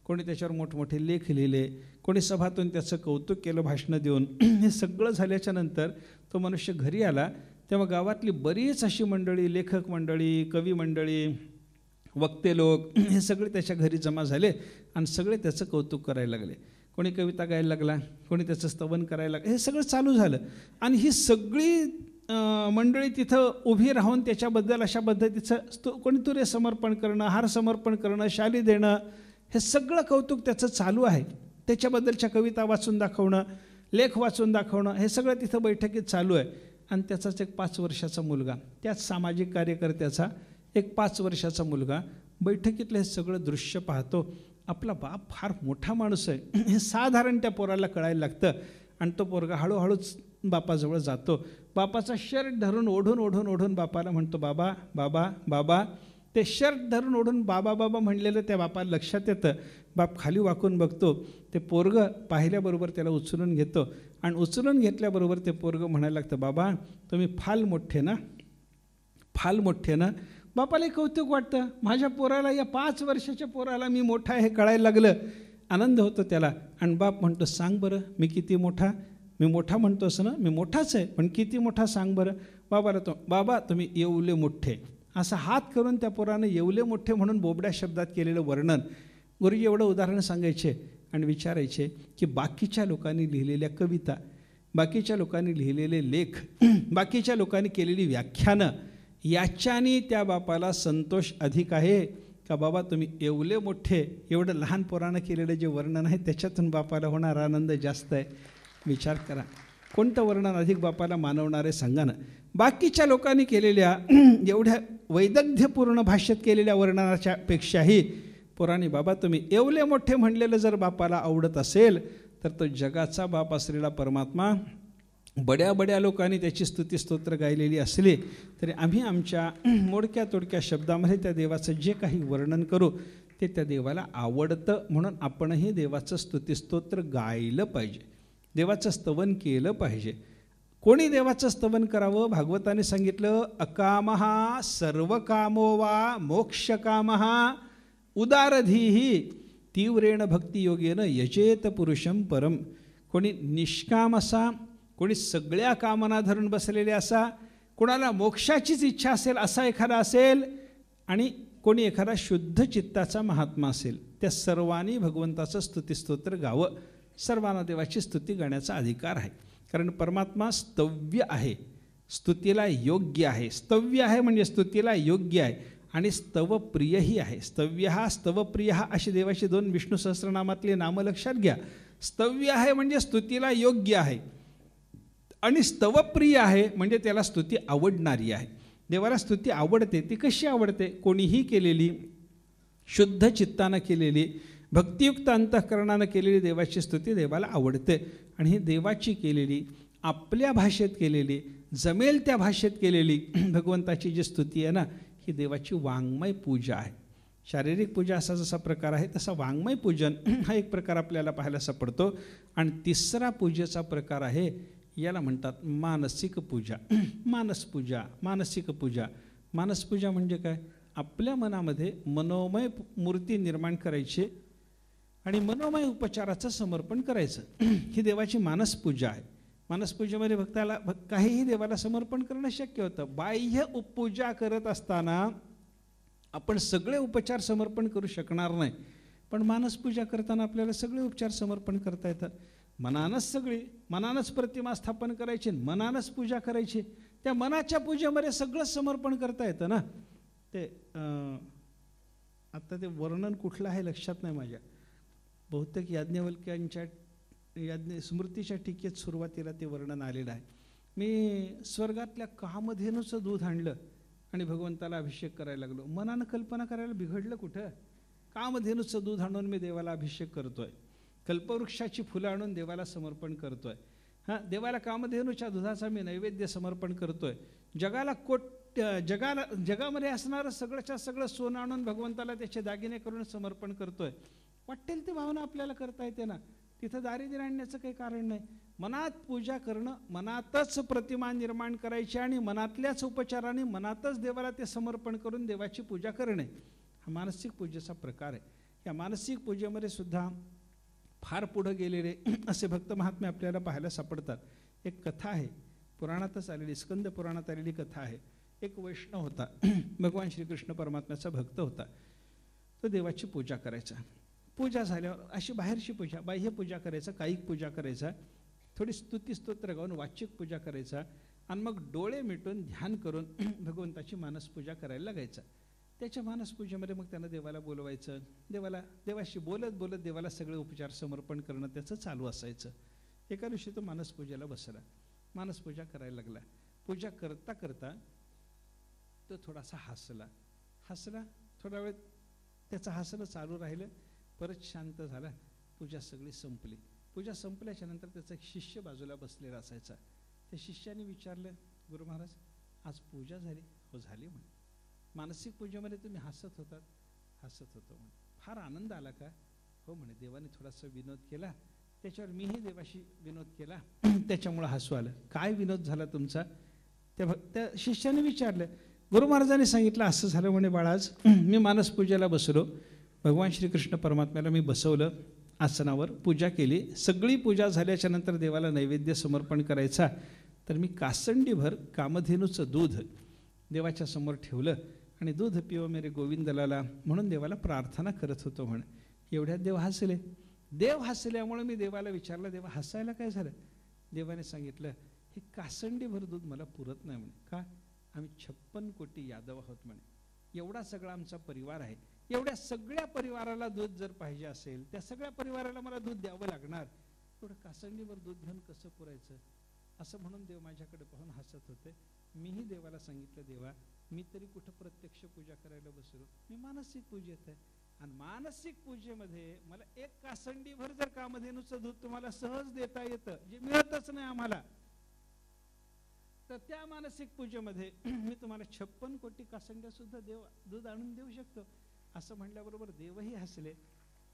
कोणी त्याच्यावर मोठमोठे लेख लिहिले, कोणी सभातून त्याचं कौतुक केलं भाषणं देऊन. हे सगळं झाल्याच्या नंतर तो मनुष्य घरी आला तेव्हा गावातली बरीच अशी मंडळी, लेखक मंडळी, कवी मंडळी, वक्ते लोक हे सगळे त्याच्या घरी जमा झाले आणि सगळे त्याचं कौतुक करायला लागले. कोणी कविता गायला लागला, कोणी त्याचं स्तवन करायला लागलं. हे सगळं चालू झालं आणि ही सगळी मंडळी तिथं उभी राहून त्याच्याबद्दल अशा पद्धतीचं कोणी तुरे समर्पण करणं, हार समर्पण करणं, शाली देणं, हे सगळं कौतुक त्याचं चालू आहे. त्याच्याबद्दलच्या कविता वाचून दाखवणं, लेख वाचून दाखवणं, हे सगळं तिथं बैठकीत चालू आहे. आणि त्याचाच एक 5 वर्षाचा मुलगा, त्याच सामाजिक कार्यकर्त्याचा एक 5 वर्षाचा मुलगा बैठकीतलं हे सगळं दृश्य पाहतो. आपला बाप फार मोठा माणूस आहे हे साधारण त्या पोराला कळायला लागतं. आणि तो पोरगा हळूहळूच बापाजवळ जातो. बापाचा शर्ट धरून ओढून बापाला म्हणतो, बाबा बाबा बाबा. ते शर्ट धरून ओढून बाबा बाबा म्हणलेलं त्या बापाला लक्षात येतं. बाप खाली वाकून बघतो. ते पोरगं पाहिल्याबरोबर त्याला उचलून घेतो आणि उचलून घेतल्याबरोबर ते पोरगं म्हणायला लागतं, बाबा तुम्ही फाल मोठे ना, फाल मोठे ना. बापाला कौतुक वाटतं, माझ्या पोराला, या 5 वर्षाच्या पोराला मी मोठा हे कळायला लागलं. आनंद होतो त्याला. आणि बाप म्हणतो, सांग बरं मी किती मोठा. मी मोठा म्हणतोस ना, मी मोठाच आहे, पण किती मोठा सांग बरं. बाबाला तो, बाबा तुम्ही येवले मोठे, असा हात करून त्या पोरानं येवले मोठे म्हणून बोबड्या शब्दात केलेलं वर्णन. गुरुजी एवढं उदाहरण सांगायचे आणि विचारायचे की बाकीच्या लोकांनी लिहिलेल्या कविता, बाकीच्या लोकांनी लिहिलेले लेख, बाकीच्या लोकांनी केलेली व्याख्यानं, याच्याने त्या बापाला संतोष अधिक आहे का बाबा तुम्ही येवले मोठे एवढं लहान पोरानं केलेलं जे वर्णन आहे त्याच्यातून बापाला होणारा आनंद जास्त आहे. विचार करा, कोणतं वर्णन अधिक बापाला मानवणार आहे सांगा ना. बाकीच्या लोकांनी केलेल्या एवढ्या वैदग्ध्यपूर्ण भाषेत केलेल्या वर्णनाच्या पेक्षाही पोराने बाबा तुम्ही येवले मोठे म्हणलेलं जर बापाला आवडत असेल तर तो जगाचा बाप असलेला परमात्मा बड्या बड्या लोकांनी त्याची स्तुती स्तोत्र गायलेली असली तरी आम्ही आमच्या मोडक्या तोडक्या शब्दामध्ये त्या देवाचं जे काही वर्णन करू ते त्या देवाला आवडतं. म्हणून आपणही देवाचं स्तुतीस्तोत्र गायलं पाहिजे, देवाचं स्तवन केलं पाहिजे. कोणी देवाचं स्तवन करावं? भागवताने सांगितलं, अकामहा सर्वकामो वा मोक्षकामहा उदारधीही तीव्रेण भक्तियोगेन यजेत पुरुषं परम. कोणी निष्काम असा, कोणी सगळ्या कामना धरून बसलेले असा, कोणाला मोक्षाचीच इच्छा असेल असा एखादा असेल, आणि कोणी एखादा शुद्ध चित्ताचा महात्मा असेल, त्या सर्वांनी भगवंताचं स्तुतीस्तोत्र गावं. सर्वांना देवाची स्तुती गाण्याचा अधिकार आहे. कारण परमात्मा स्तव्य आहे, स्तुतीला योग्य आहे. स्तव्य आहे म्हणजे स्तुतीला योग्य आहे आणि स्तवप्रियही आहे. स्तव्य हा स्तवप्रिय हा अशी देवाची 2 विष्णू सहस्रनामातली नामं लक्षात घ्या. स्तव्य आहे म्हणजे स्तुतीला योग्य आहे आणि स्तवप्रिय आहे म्हणजे त्याला स्तुती आवडणारी आहे. देवाला स्तुती आवडते. ती कशी आवडते? कोणीही केलेली, शुद्ध चित्तानं केलेली, भक्तियुक्त अंतःकरणानं केलेली देवाची स्तुती देवाला आवडते. आणि ही देवाची केलेली, आपल्या भाषेत केलेली, जमेल त्या भाषेत केलेली भगवंताची जी स्तुती आहे ना, ही देवाची वाङ्मय पूजा आहे. शारीरिक पूजा असा जसा प्रकार आहे तसा वाङ्मय पूजन हा एक प्रकार आपल्याला पाहायला सापडतो. आणि तिसरा पूजेचा प्रकार आहे, याला म्हणतात मानसिक पूजा. मानसपूजा, मानसिक पूजा. मानसपूजा म्हणजे काय? आपल्या मनामध्ये मनोमय मूर्ती निर्माण करायची आणि मनोमय उपचाराचं समर्पण करायचं. ही देवाची मानसपूजा आहे. मानसपूजेमध्ये भक्ताला काहीही देवाला समर्पण करणं शक्य होतं. बाह्य उपपूजा करत असताना आपण सगळे उपचार समर्पण करू शकणार नाही, पण मानसपूजा करताना आपल्याला सगळे उपचार समर्पण करता येतात. मनानंच सगळी, मनानंच प्रतिमा स्थापन करायची, मनानंच पूजा करायची. त्या मनाच्या पूजेमध्ये सगळंच समर्पण करता येतं ना. ते आत्ता ते वर्णन कुठलं आहे लक्षात नाही माझ्या. बहुतेक याज्ञवल्क्यांच्या स्मृतीच्या टीकेत सुरुवातीला ते वर्णन आलेलं आहे. मी स्वर्गातल्या कामधेनूचं दूध आणलं आणि भगवंताला अभिषेक करायला लागलो. मनानं कल्पना करायला बिघडलं कुठं? कामधेनूचं दूध आणून मी देवाला अभिषेक करतोय, कल्पवृक्षाची फुलं आणून देवाला समर्पण करतोय. देवाला कामधेनूच्या दुधाचा मी नैवेद्य समर्पण करतोय. जगामध्ये असणारं सगळंच्या सगळं सोनं आणून भगवंताला त्याचे दागिने करून समर्पण करतोय. वाटेल ती भावना आपल्याला करता येते ना. तिथं दारिद्र्य आणण्याचं काही कारण नाही. मनात पूजा करणं, मनातच प्रतिमा निर्माण करायची आणि मनातल्याच उपचाराने मनातच देवाला ते समर्पण करून देवाची पूजा करणे हा मानसिक पूजेचा प्रकार आहे. या मानसिक पूजेमध्ये सुद्धा फार पुढं गेलेले असे भक्त महात्मे आपल्याला पाहायला सापडतात. एक कथा आहे, पुराणातच आलेली, स्कंद पुराणात आलेली कथा आहे. एक वैष्णव होता, भगवान श्रीकृष्ण परमात्म्याचा भक्त होता. तो देवाची पूजा करायचा. पूजा झाल्यावर अशी बाहेरची पूजा, बाह्य पूजा करायचा, कायिक पूजा करायचा, थोडी स्तुती स्तोत्र गाऊन वाचिक पूजा करायचा, आणि मग डोळे मिटून ध्यान करून भगवंताची मानसपूजा करायला लागायचा. त्याच्या मानसपूजेमध्ये मग त्यानं देवाला बोलवायचं, देवाशी बोलत बोलत देवाला सगळे उपचार समर्पण करणं त्याचं चालू असायचं. एका दिवशी तो मानसपूजेला बसला, मानसपूजा करायला लागला. पूजा करता करता तो थोडासा हसला. थोडा वेळ त्याचं हसणं चालू राहिलं, परत शांत झाला. पूजा सगळी संपली. पूजा संपल्याच्या नंतर त्याचा एक शिष्य बाजूला बसलेला असायचा. त्या शिष्याने विचारलं, गुरु महाराज आज पूजा झाली? हो झाली म्हणे. मानसिक पूजेमध्ये तुम्ही हसत होतात? हसत होतो म्हणे. फार आनंद आला का? हो म्हणे. देवाने थोडासा विनोद केला, त्याच्यावर मीही देवाशी विनोद केला, त्याच्यामुळं हसू आलं. काय विनोद झाला तुमचा? त्या शिष्याने विचारलं. गुरु महाराजांनी सांगितलं असं झालं म्हणे, बाळा आज मी मानसपूजेला बसलो, भगवान श्रीकृष्ण परमात्म्याला मी बसवलं आसनावर, पूजा केली. सगळी पूजा झाल्याच्या नंतर देवाला नैवेद्य समर्पण करायचा, तर मी कासंडीभर कामधेनूचं दूध देवाच्या समोर ठेवलं आणि दूध पिव मेरे गोविंदलाला म्हणून देवाला प्रार्थना करत होतो म्हणे. एवढ्यात देव हसले. देव हसल्यामुळे मी देवाला विचारलं, देवा हसायला काय झालं? देवाने सांगितलं, हे कासंडीभर दूध मला पुरत नाही म्हणे. का? आम्ही 56 कोटी यादव आहोत म्हणे. एवढा सगळा आमचा परिवार आहे. एवढ्या सगळ्या परिवाराला दूध जर पाहिजे असेल, त्या सगळ्या परिवाराला मला दूध द्यावं लागणार. एवढं कासंडीभर दूध घेऊन कसं पुरायचं? असं म्हणून देव माझ्याकडे पाहून हसत होते. मीही देवाला सांगितलं, देवा मी तरी कुठं प्रत्यक्ष पूजा करायला बसलो, मी मानसिक पूजेत आहे. आणि मानसिक पूजेमध्ये मला एक कासंडीभर जर कामधेनूचं दूध तुम्हाला सहज देता येतं, जे मिळतच नाही आम्हाला, तर त्या मानसिक पूजेमध्ये मी तुम्हाला 56 कोटी कासंड्या सुद्धा दूध आणून देऊ शकतो. असं म्हणल्याबरोबर देवही हसले,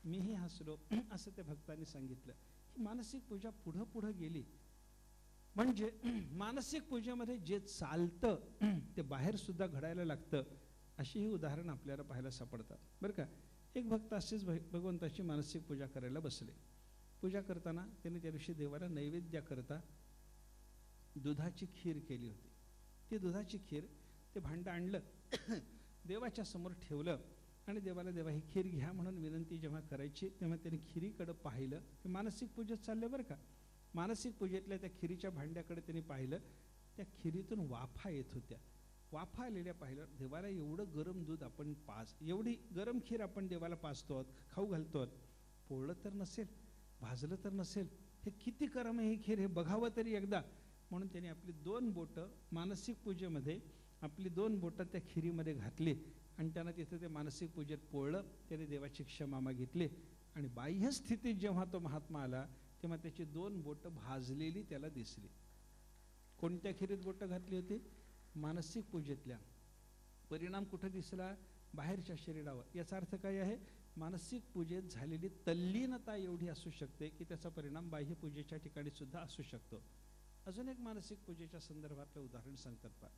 मीही हसलो. असं त्या भक्तांनी सांगितलं. ही मानसिक पूजा पुढं पुढं गेली. म्हणजे मानसिक पूजेमध्ये जे चालतं ते बाहेर सुद्धा घडायला लागतं. अशी ही उदाहरण आपल्याला पाहायला सापडतात बरं का. एक भक्त असेच भगवंताची मानसिक पूजा करायला बसले. पूजा करताना त्याने त्या दिवशी देवाला नैवेद्याकरता दुधाची खीर केली होती. ती दुधाची खीर ते भांडं आणलं, देवाच्या समोर ठेवलं आणि देवाला, देवा ही खीर घ्या म्हणून विनंती जेव्हा करायची तेव्हा त्याने खिरीकडं पाहिलं. ते मानसिक पूजेत चाललं बरं का. मानसिक पूजेतल्या त्या खिरीच्या भांड्याकडे त्यांनी पाहिलं. त्या खिरीतून वाफा येत होत्या. वाफा आलेल्या पाहिलं. देवाला एवढं गरम दूध आपण एवढी गरम खीर आपण देवाला पाजतो, खाऊ घालतो, पोळलं तर नसेल, भाजलं तर नसेल, हे किती गरम आहे ही खीर, हे बघावं तरी एकदा. म्हणून त्यांनी आपली 2 बोटं मानसिक पूजेमध्ये आपली 2 बोटं त्या खिरीमध्ये घातली आणि त्यानं तिथे ते मानसिक पूजेत पोळलं. त्याने देवाची क्षमा मागितली आणि बाह्य स्थितीत जेव्हा तो महात्मा आला तेव्हा त्याची 2 बोटं भाजलेली त्याला दिसली. कोणत्या खिरीत बोटं घातली होती? मानसिक पूजेतल्या. परिणाम कुठं दिसला? बाहेरच्या शरीरावर. याचा अर्थ काय आहे? मानसिक पूजेत झालेली तल्लीनता एवढी असू शकते की त्याचा परिणाम बाह्य पूजेच्या ठिकाणी सुद्धा असू शकतो. अजून एक मानसिक पूजेच्या संदर्भातलं उदाहरण सांगतात पहा.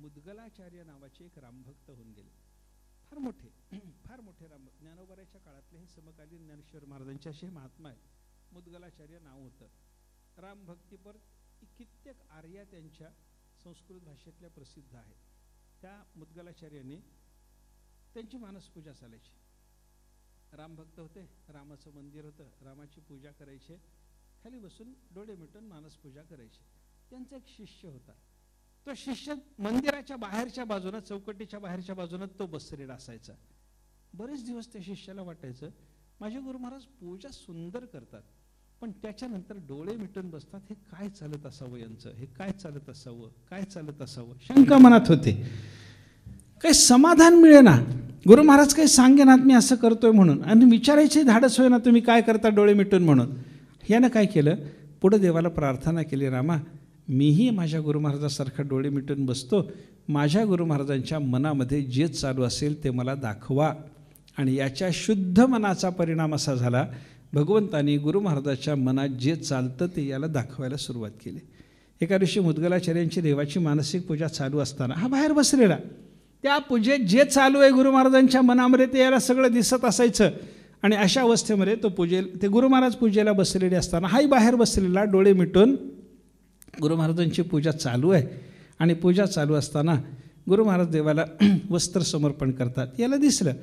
मुद्गलाचार्य नावाचे एक रामभक्त होऊन गेले. फार मोठे रामभक्त. ज्ञानोबाच्या काळातले हे समकालीन ज्ञानेश्वर महाराजांचे असे महात्मा आहेत. मुद्गलाचार्य नाव होतं. रामभक्तीपर कित्येक आर्या त्यांच्या संस्कृत भाषेतल्या प्रसिद्ध आहेत. त्या मुद्गलाचार्यांनी त्यांची मानसपूजा चालायची. रामभक्त होते, रामाचं मंदिर होतं, रामाची पूजा करायचे, खाली बसून डोळे मिटून मानसपूजा करायची. त्यांचा एक शिष्य होता. तो शिष्य मंदिराच्या बाहेरच्या बाजूनं, चौकटीच्या बाहेरच्या बाजूनं तो बसलेला असायचा. बरेच दिवस त्या शिष्याला वाटायचं माझे गुरु महाराज पूजा सुंदर करतात, पण त्याच्यानंतर डोळे मिटून बसतात. हे काय चालत असावं यांचं, हे काय चालत असावं, काय चालत असावं, शंका मनात होते. काही समाधान मिळेना. गुरु महाराज काही सांगेनात मी असं करतोय म्हणून, आणि विचारायचे धाडस होईना तुम्ही काय करता डोळे मिटून म्हणून. यानं काय केलं? पुढं देवाला प्रार्थना केली, रामा मीही माझ्या गुरु महाराजासारखा डोळे मिटून बसतो, माझ्या गुरु महाराजांच्या मनामध्ये जे चालू असेल ते मला दाखवा. आणि याच्या शुद्ध मनाचा परिणाम असा झाला, भगवंतानी गुरु महाराजाच्या मनात जे चालतं ते याला दाखवायला सुरुवात केली. एका दिवशी मुद्गलाचार्यांची देवाची मानसिक पूजा चालू असताना हा बाहेर बसलेला. त्या पूजेत जे चालू आहे गुरु महाराजांच्या मनामध्ये ते याला सगळं दिसत असायचं. आणि अशा अवस्थेमध्ये ते गुरु महाराज पूजेला बसलेले असताना हाही बाहेर बसलेला डोळे मिटून गुरु महाराजांची पूजा चालू आहे. आणि पूजा चालू असताना गुरु महाराज देवाला वस्त्र समर्पण करतात, याला दिसलं.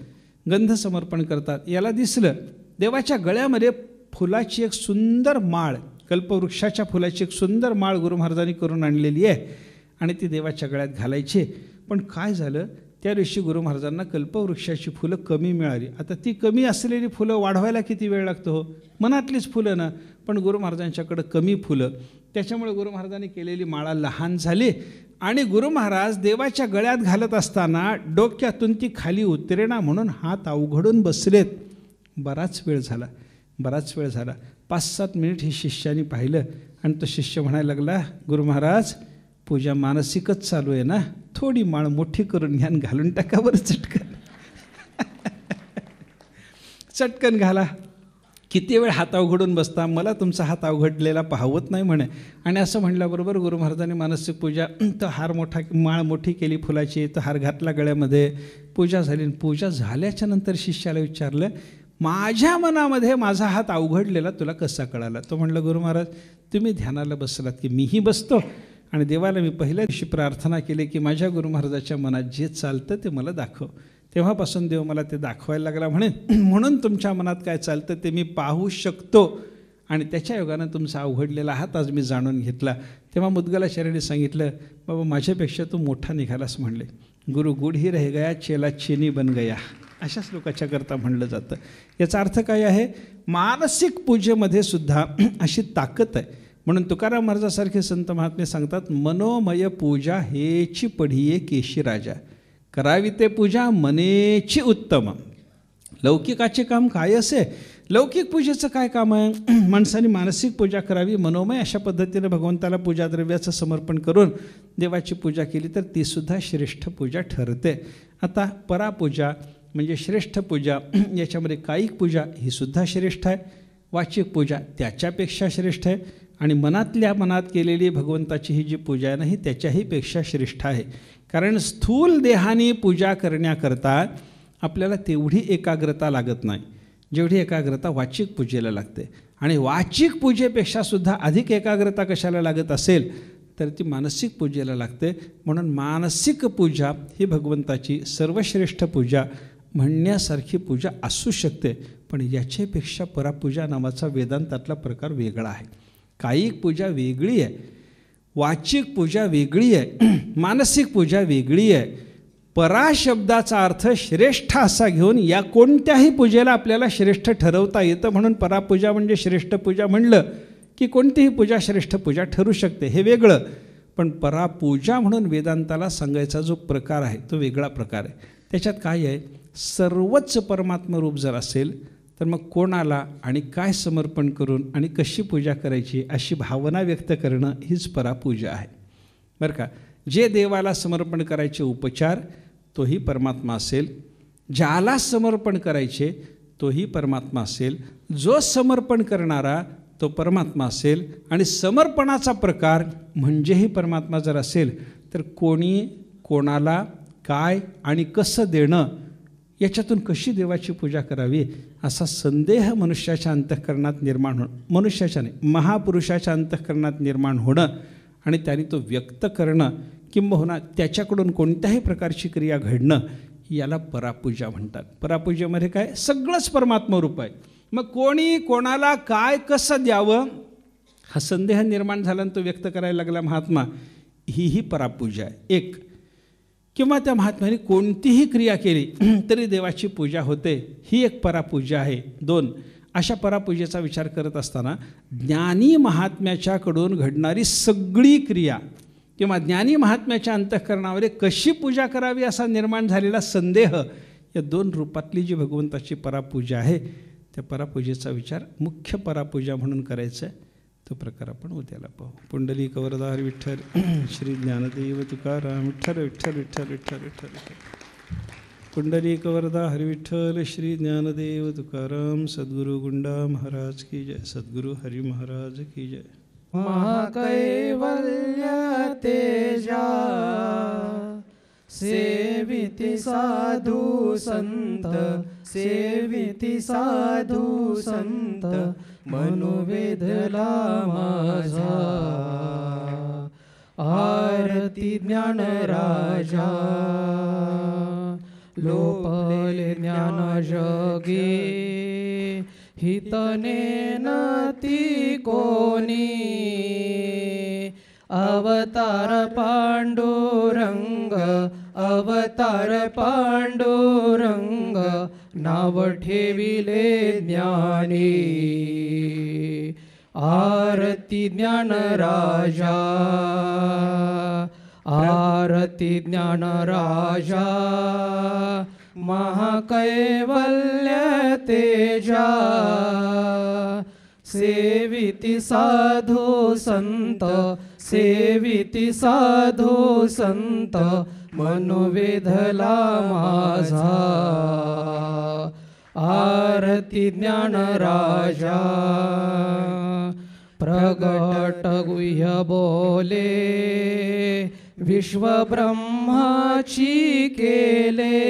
गंध समर्पण करतात, याला दिसलं. देवाच्या गळ्यामध्ये फुलाची एक सुंदर माळ, कल्पवृक्षाच्या फुलाची एक सुंदर माळ गुरु महाराजांनी करून आणलेली आहे आणि ती देवाच्या गळ्यात घालायची. पण काय झालं, त्या दिवशी गुरु महाराजांना कल्पवृक्षाची फुलं कमी मिळाली. आता ती कमी असलेली फुलं वाढवायला किती वेळ लागतो हो, मनातलीच फुलं ना. पण गुरु महाराजांच्याकडं कमी फुलं, त्याच्यामुळे गुरु महाराजांनी केलेली माळा लहान झाली आणि गुरु महाराज देवाच्या गळ्यात घालत असताना डोक्यातून ती खाली उतरेना म्हणून हात अवघडून बसलेत. बराच वेळ झाला 5-7 मिनिट हे शिष्याने पाहिलं आणि तो शिष्य म्हणायला लागला, गुरु महाराज पूजा मानसिकच चालू आहे ना, थोडी माळ मोठी करून घ्या, घालून टाका बरं चटकन घाला. किती वेळ हात अवघडून बसता, मला तुमचा हात अवघडलेला पाहवत नाही म्हणे. आणि असं म्हणल्याबरोबर गुरु महाराजांनी मानसिक पूजा, तो हार मोठा, माळ मोठी केली फुलाची, तो हार घातला गळ्यामध्ये, पूजा झाली. पूजा झाल्याच्या नंतर शिष्याला विचारलं, माझ्या मनामध्ये माझा हात अवघडलेला तुला कसा कळाला? तो म्हणलं, गुरु महाराज तुम्ही ध्यानाला बसलात की मीही बसतो आणि देवाला मी पहिल्या दिवशी प्रार्थना केली की माझ्या गुरु महाराजाच्या मनात जे चालतं ते मला दाखव. तेव्हापासून देव मला ते दाखवायला लागला म्हणून तुमच्या मनात काय चालतं ते मी पाहू शकतो आणि त्याच्या योगानं तुमचा अवघडलेला हात आज मी जाणून घेतला. तेव्हा मुद्गलाचार्याने सांगितलं, बाबा माझ्यापेक्षा तू मोठा निघालास म्हणले. गुरु गुड ही रह गया, चेला चेनी बन गया, अशाच लोकांच्या करता म्हणलं जातं. याचा अर्थ काय आहे, मानसिक पूजेमध्ये सुद्धा अशी ताकद आहे. म्हणून तुकाराम महाराजासारखे संत महात्मे सांगतात, मनोमय पूजा हेची पढिये केशी राजा, करावी ते पूजा मनेची उत्तम. लौकिकाचे काम काय असे, लौकिक पूजेचं काय काम आहे, माणसाने मानसिक पूजा करावी, मनोमय अशा पद्धतीने भगवंताला पूजाद्रव्याचं समर्पण करून देवाची पूजा केली तर तीसुद्धा श्रेष्ठ पूजा ठरते. आता परापूजा म्हणजे श्रेष्ठ पूजा, याच्यामध्ये कायिक पूजा ही सुद्धा श्रेष्ठ आहे, वाचिक पूजा त्याच्यापेक्षा श्रेष्ठ आहे आणि मनातल्या मनात केलेली भगवंताची ही जी पूजा आहे ना ही त्याच्याही पेक्षा श्रेष्ठ आहे. कारण स्थूल देहाने पूजा करण्याकरता आपल्याला तेवढी एकाग्रता लागत नाही जेवढी एकाग्रता वाचिक पूजेला लागते. आणि वाचिक पूजेपेक्षा सुद्धा अधिक एकाग्रता कशाला लागत असेल तर ती मानसिक पूजेला लागते. म्हणून मानसिक पूजा ही भगवंताची सर्वश्रेष्ठ पूजा म्हणण्यासारखी पूजा असू शकते. पण याच्यापेक्षा परापूजा नावाचा वेदांतातला प्रकार वेगळा आहे. कायिक पूजा वेगळी आहे, वाचिक पूजा वेगळी आहे, मानसिक पूजा वेगळी आहे. परा शब्दाचा अर्थ श्रेष्ठ असा घेऊन या कोणत्याही पूजेला आपल्याला श्रेष्ठ ठरवता येतं. म्हणून परापूजा म्हणजे श्रेष्ठ पूजा म्हणलं की कोणतीही पूजा श्रेष्ठ पूजा ठरू शकते, हे वेगळं. पण परापूजा म्हणून वेदांताला सांगायचा जो प्रकार आहे तो वेगळा प्रकार आहे. त्याच्यात काय आहे, सर्वच परमात्मरूप जर असेल तर मग कोणाला आणि काय समर्पण करून आणि कशी पूजा करायची अशी भावना व्यक्त करणं हीच परापूजा आहे बरं का. जे देवाला समर्पण करायचे उपचार तोही परमात्मा असेल, ज्याला समर्पण करायचे तोही परमात्मा असेल, जो समर्पण करणारा तो परमात्मा असेल आणि समर्पणाचा प्रकार म्हणजेही परमात्मा जर असेल तर कोणी कोणाला काय आणि कसं देणं, याच्यातून कशी देवाची पूजा करावी असा संदेह मनुष्याच्या अंतःकरणात निर्माण होणं, मनुष्याच्या नाही महापुरुषाच्या अंतःकरणात निर्माण होणं आणि त्याने तो व्यक्त करणं किंबहुना त्याच्याकडून कोणत्याही प्रकारची क्रिया घडणं याला परापूजा म्हणतात. परापूजेमध्ये काय, सगळंच परमात्मरूप आहे. मग कोणी कोणाला काय कसं द्यावं हा संदेह निर्माण झाला आणि तो व्यक्त करायला लागला महात्मा, ही परापूजा आहे एक. किंवा त्या महात्म्याने कोणतीही क्रिया केली तरी देवाची पूजा होते, ही एक परापूजा आहे. 2 अशा परापूजेचा विचार करत असताना ज्ञानी महात्म्याच्याकडून घडणारी सगळी क्रिया किंवा ज्ञानी महात्म्याच्या अंतःकरणावर कशी पूजा करावी असा निर्माण झालेला संदेह, या 2 रूपातली जी भगवंताची परापूजा आहे त्या परापूजेचा विचार मुख्य परापूजा म्हणून करायचा आहे. तो प्रकार आपण उद्याला पाहू. पुंडलिक वरदाहर विठ्ठल श्री ज्ञानदेव तुकाराम विठ्ठल विठ्ठल विठ्ठल विठ्ठल विठ्ठल विठ्ठल. पुंडलिक वरदाहर विठ्ठल श्री ज्ञानदेव तुकाराम. सद्गुरु गुंडा महाराज की जय. सद्गुरु हरी महाराज की जय. महाकैवल्य तेजा सेविति साधु संत, सेविति साधु संत, मनोवेधला माझा आरती ज्ञान राजा लोपले ज्ञान जगे हितने नती कोणी अवतार पांडुरंग अवतार पांडुरंग नाव ठेविले ज्ञानी आरती ज्ञान राजा आरती ज्ञान राजा महाकैवल्य तेजा सेविति साधु संत सेविति साधु संत मनोवेधला माझा आरती ज्ञान राजा प्रगट गुह्य बोले विश्व ब्रह्माची केले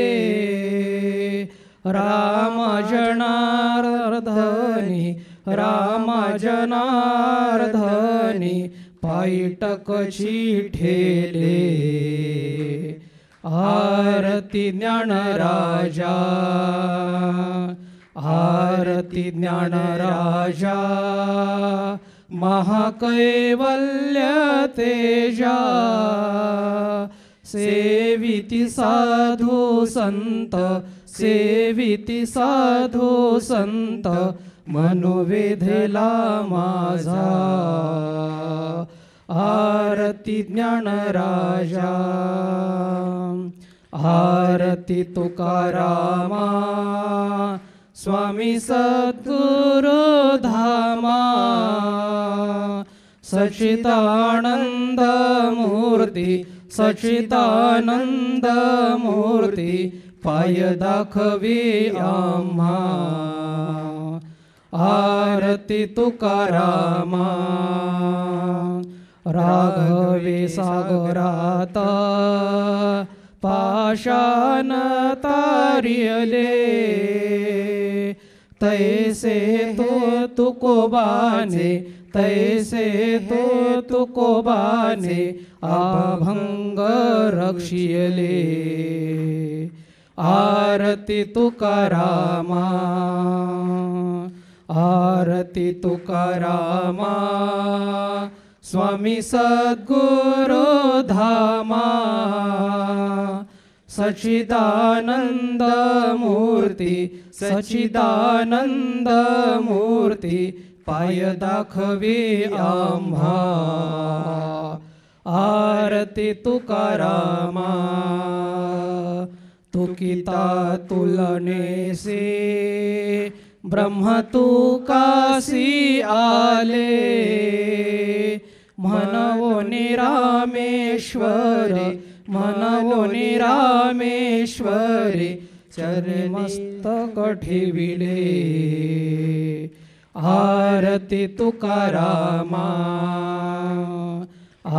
राम जनार्दनी राम जनार्दनी पायटकची ठेले आरती ज्ञान राजा आरती ज्ञान राजा महाकैवल्य तेजा सेविति साधु संत सेविति साधु संत मनोवेधला माझा आरती ज्ञान राजा आरती तुकारामा स्वामी सद्गुरु धामा सच्चिदानंद मूर्ती सच्चिदानंद मूर्ती पाय दाखवी आम्हा आरती तुकारामा राघवे सागरात पाषाण तारियले तैसे तो तुकोबाने तैसे तो तुकोबाने अभंग रक्षियले आरती तुकारामा आरती तुकारामा स्वामी सद्गुरु धामा सच्चिदानंद मूर्ती सच्चिदानंद मूर्ती पाय दाखवी आम्हा आरती तुकारामा तुकिता तुलनेसे ब्रह्म तुकासी आले मनवोनी रामेश्वरी मनवोनी रामेश्वरी चरणमस्तक ठेविले आरती तुकारामा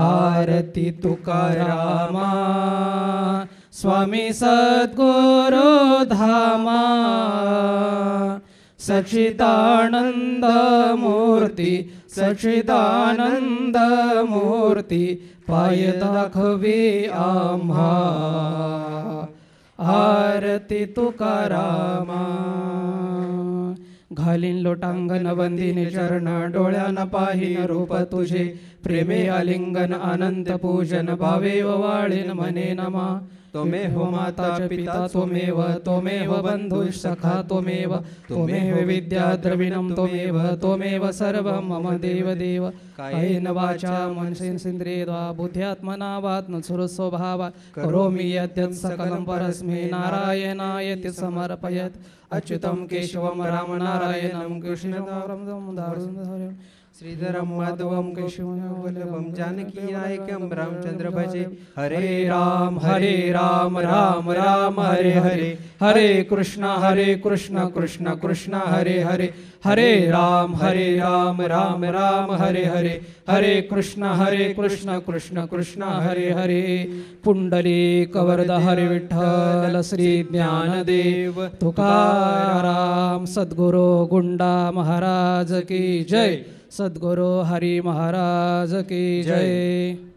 आरती तुकारामा स्वामी सद्गुरु धामा सच्चिदानंद मूर्ती सच्चिदानंद मूर्ती पाय दाखवे आम्हा आरती तुकारामा घालीन लोटांगण वंदिने चरण डोळ्यान पाहिन रूप तुझे प्रेमे आलिंगन अनंत पूजन भावेव वाळीन मने नमा त्वमेव माता पिता त्वमेव बंधु सखा त्वमेव विद्या द्रविणं त्वमेव सर्वं मम देव देव कायेन वाचा मनसेन्द्रियेर्वा बुद्ध्यात्मना वात्मनः करोमि यद्यत् सकलं परस्मै नारायणायति समर्पयत् अच्युतं केशवं रामनारायणं कृष्णं दामोदरं श्रीधरं माधवं केशवं वल्लभं जानकी नायकं रामचंद्र भजे हरे राम राम राम हरे हरे हरे कृष्ण कृष्ण कृष्ण हरे हरे हरे राम राम राम हरे हरे हरे कृष्ण कृष्ण कृष्ण हरे हरे पुंडलीक वरद हरे विठ्ठल श्री ज्ञानदेव तुकाराम सद्गुरु गुंडा महाराज की जय सद्गुरु हरि महाराज की जय।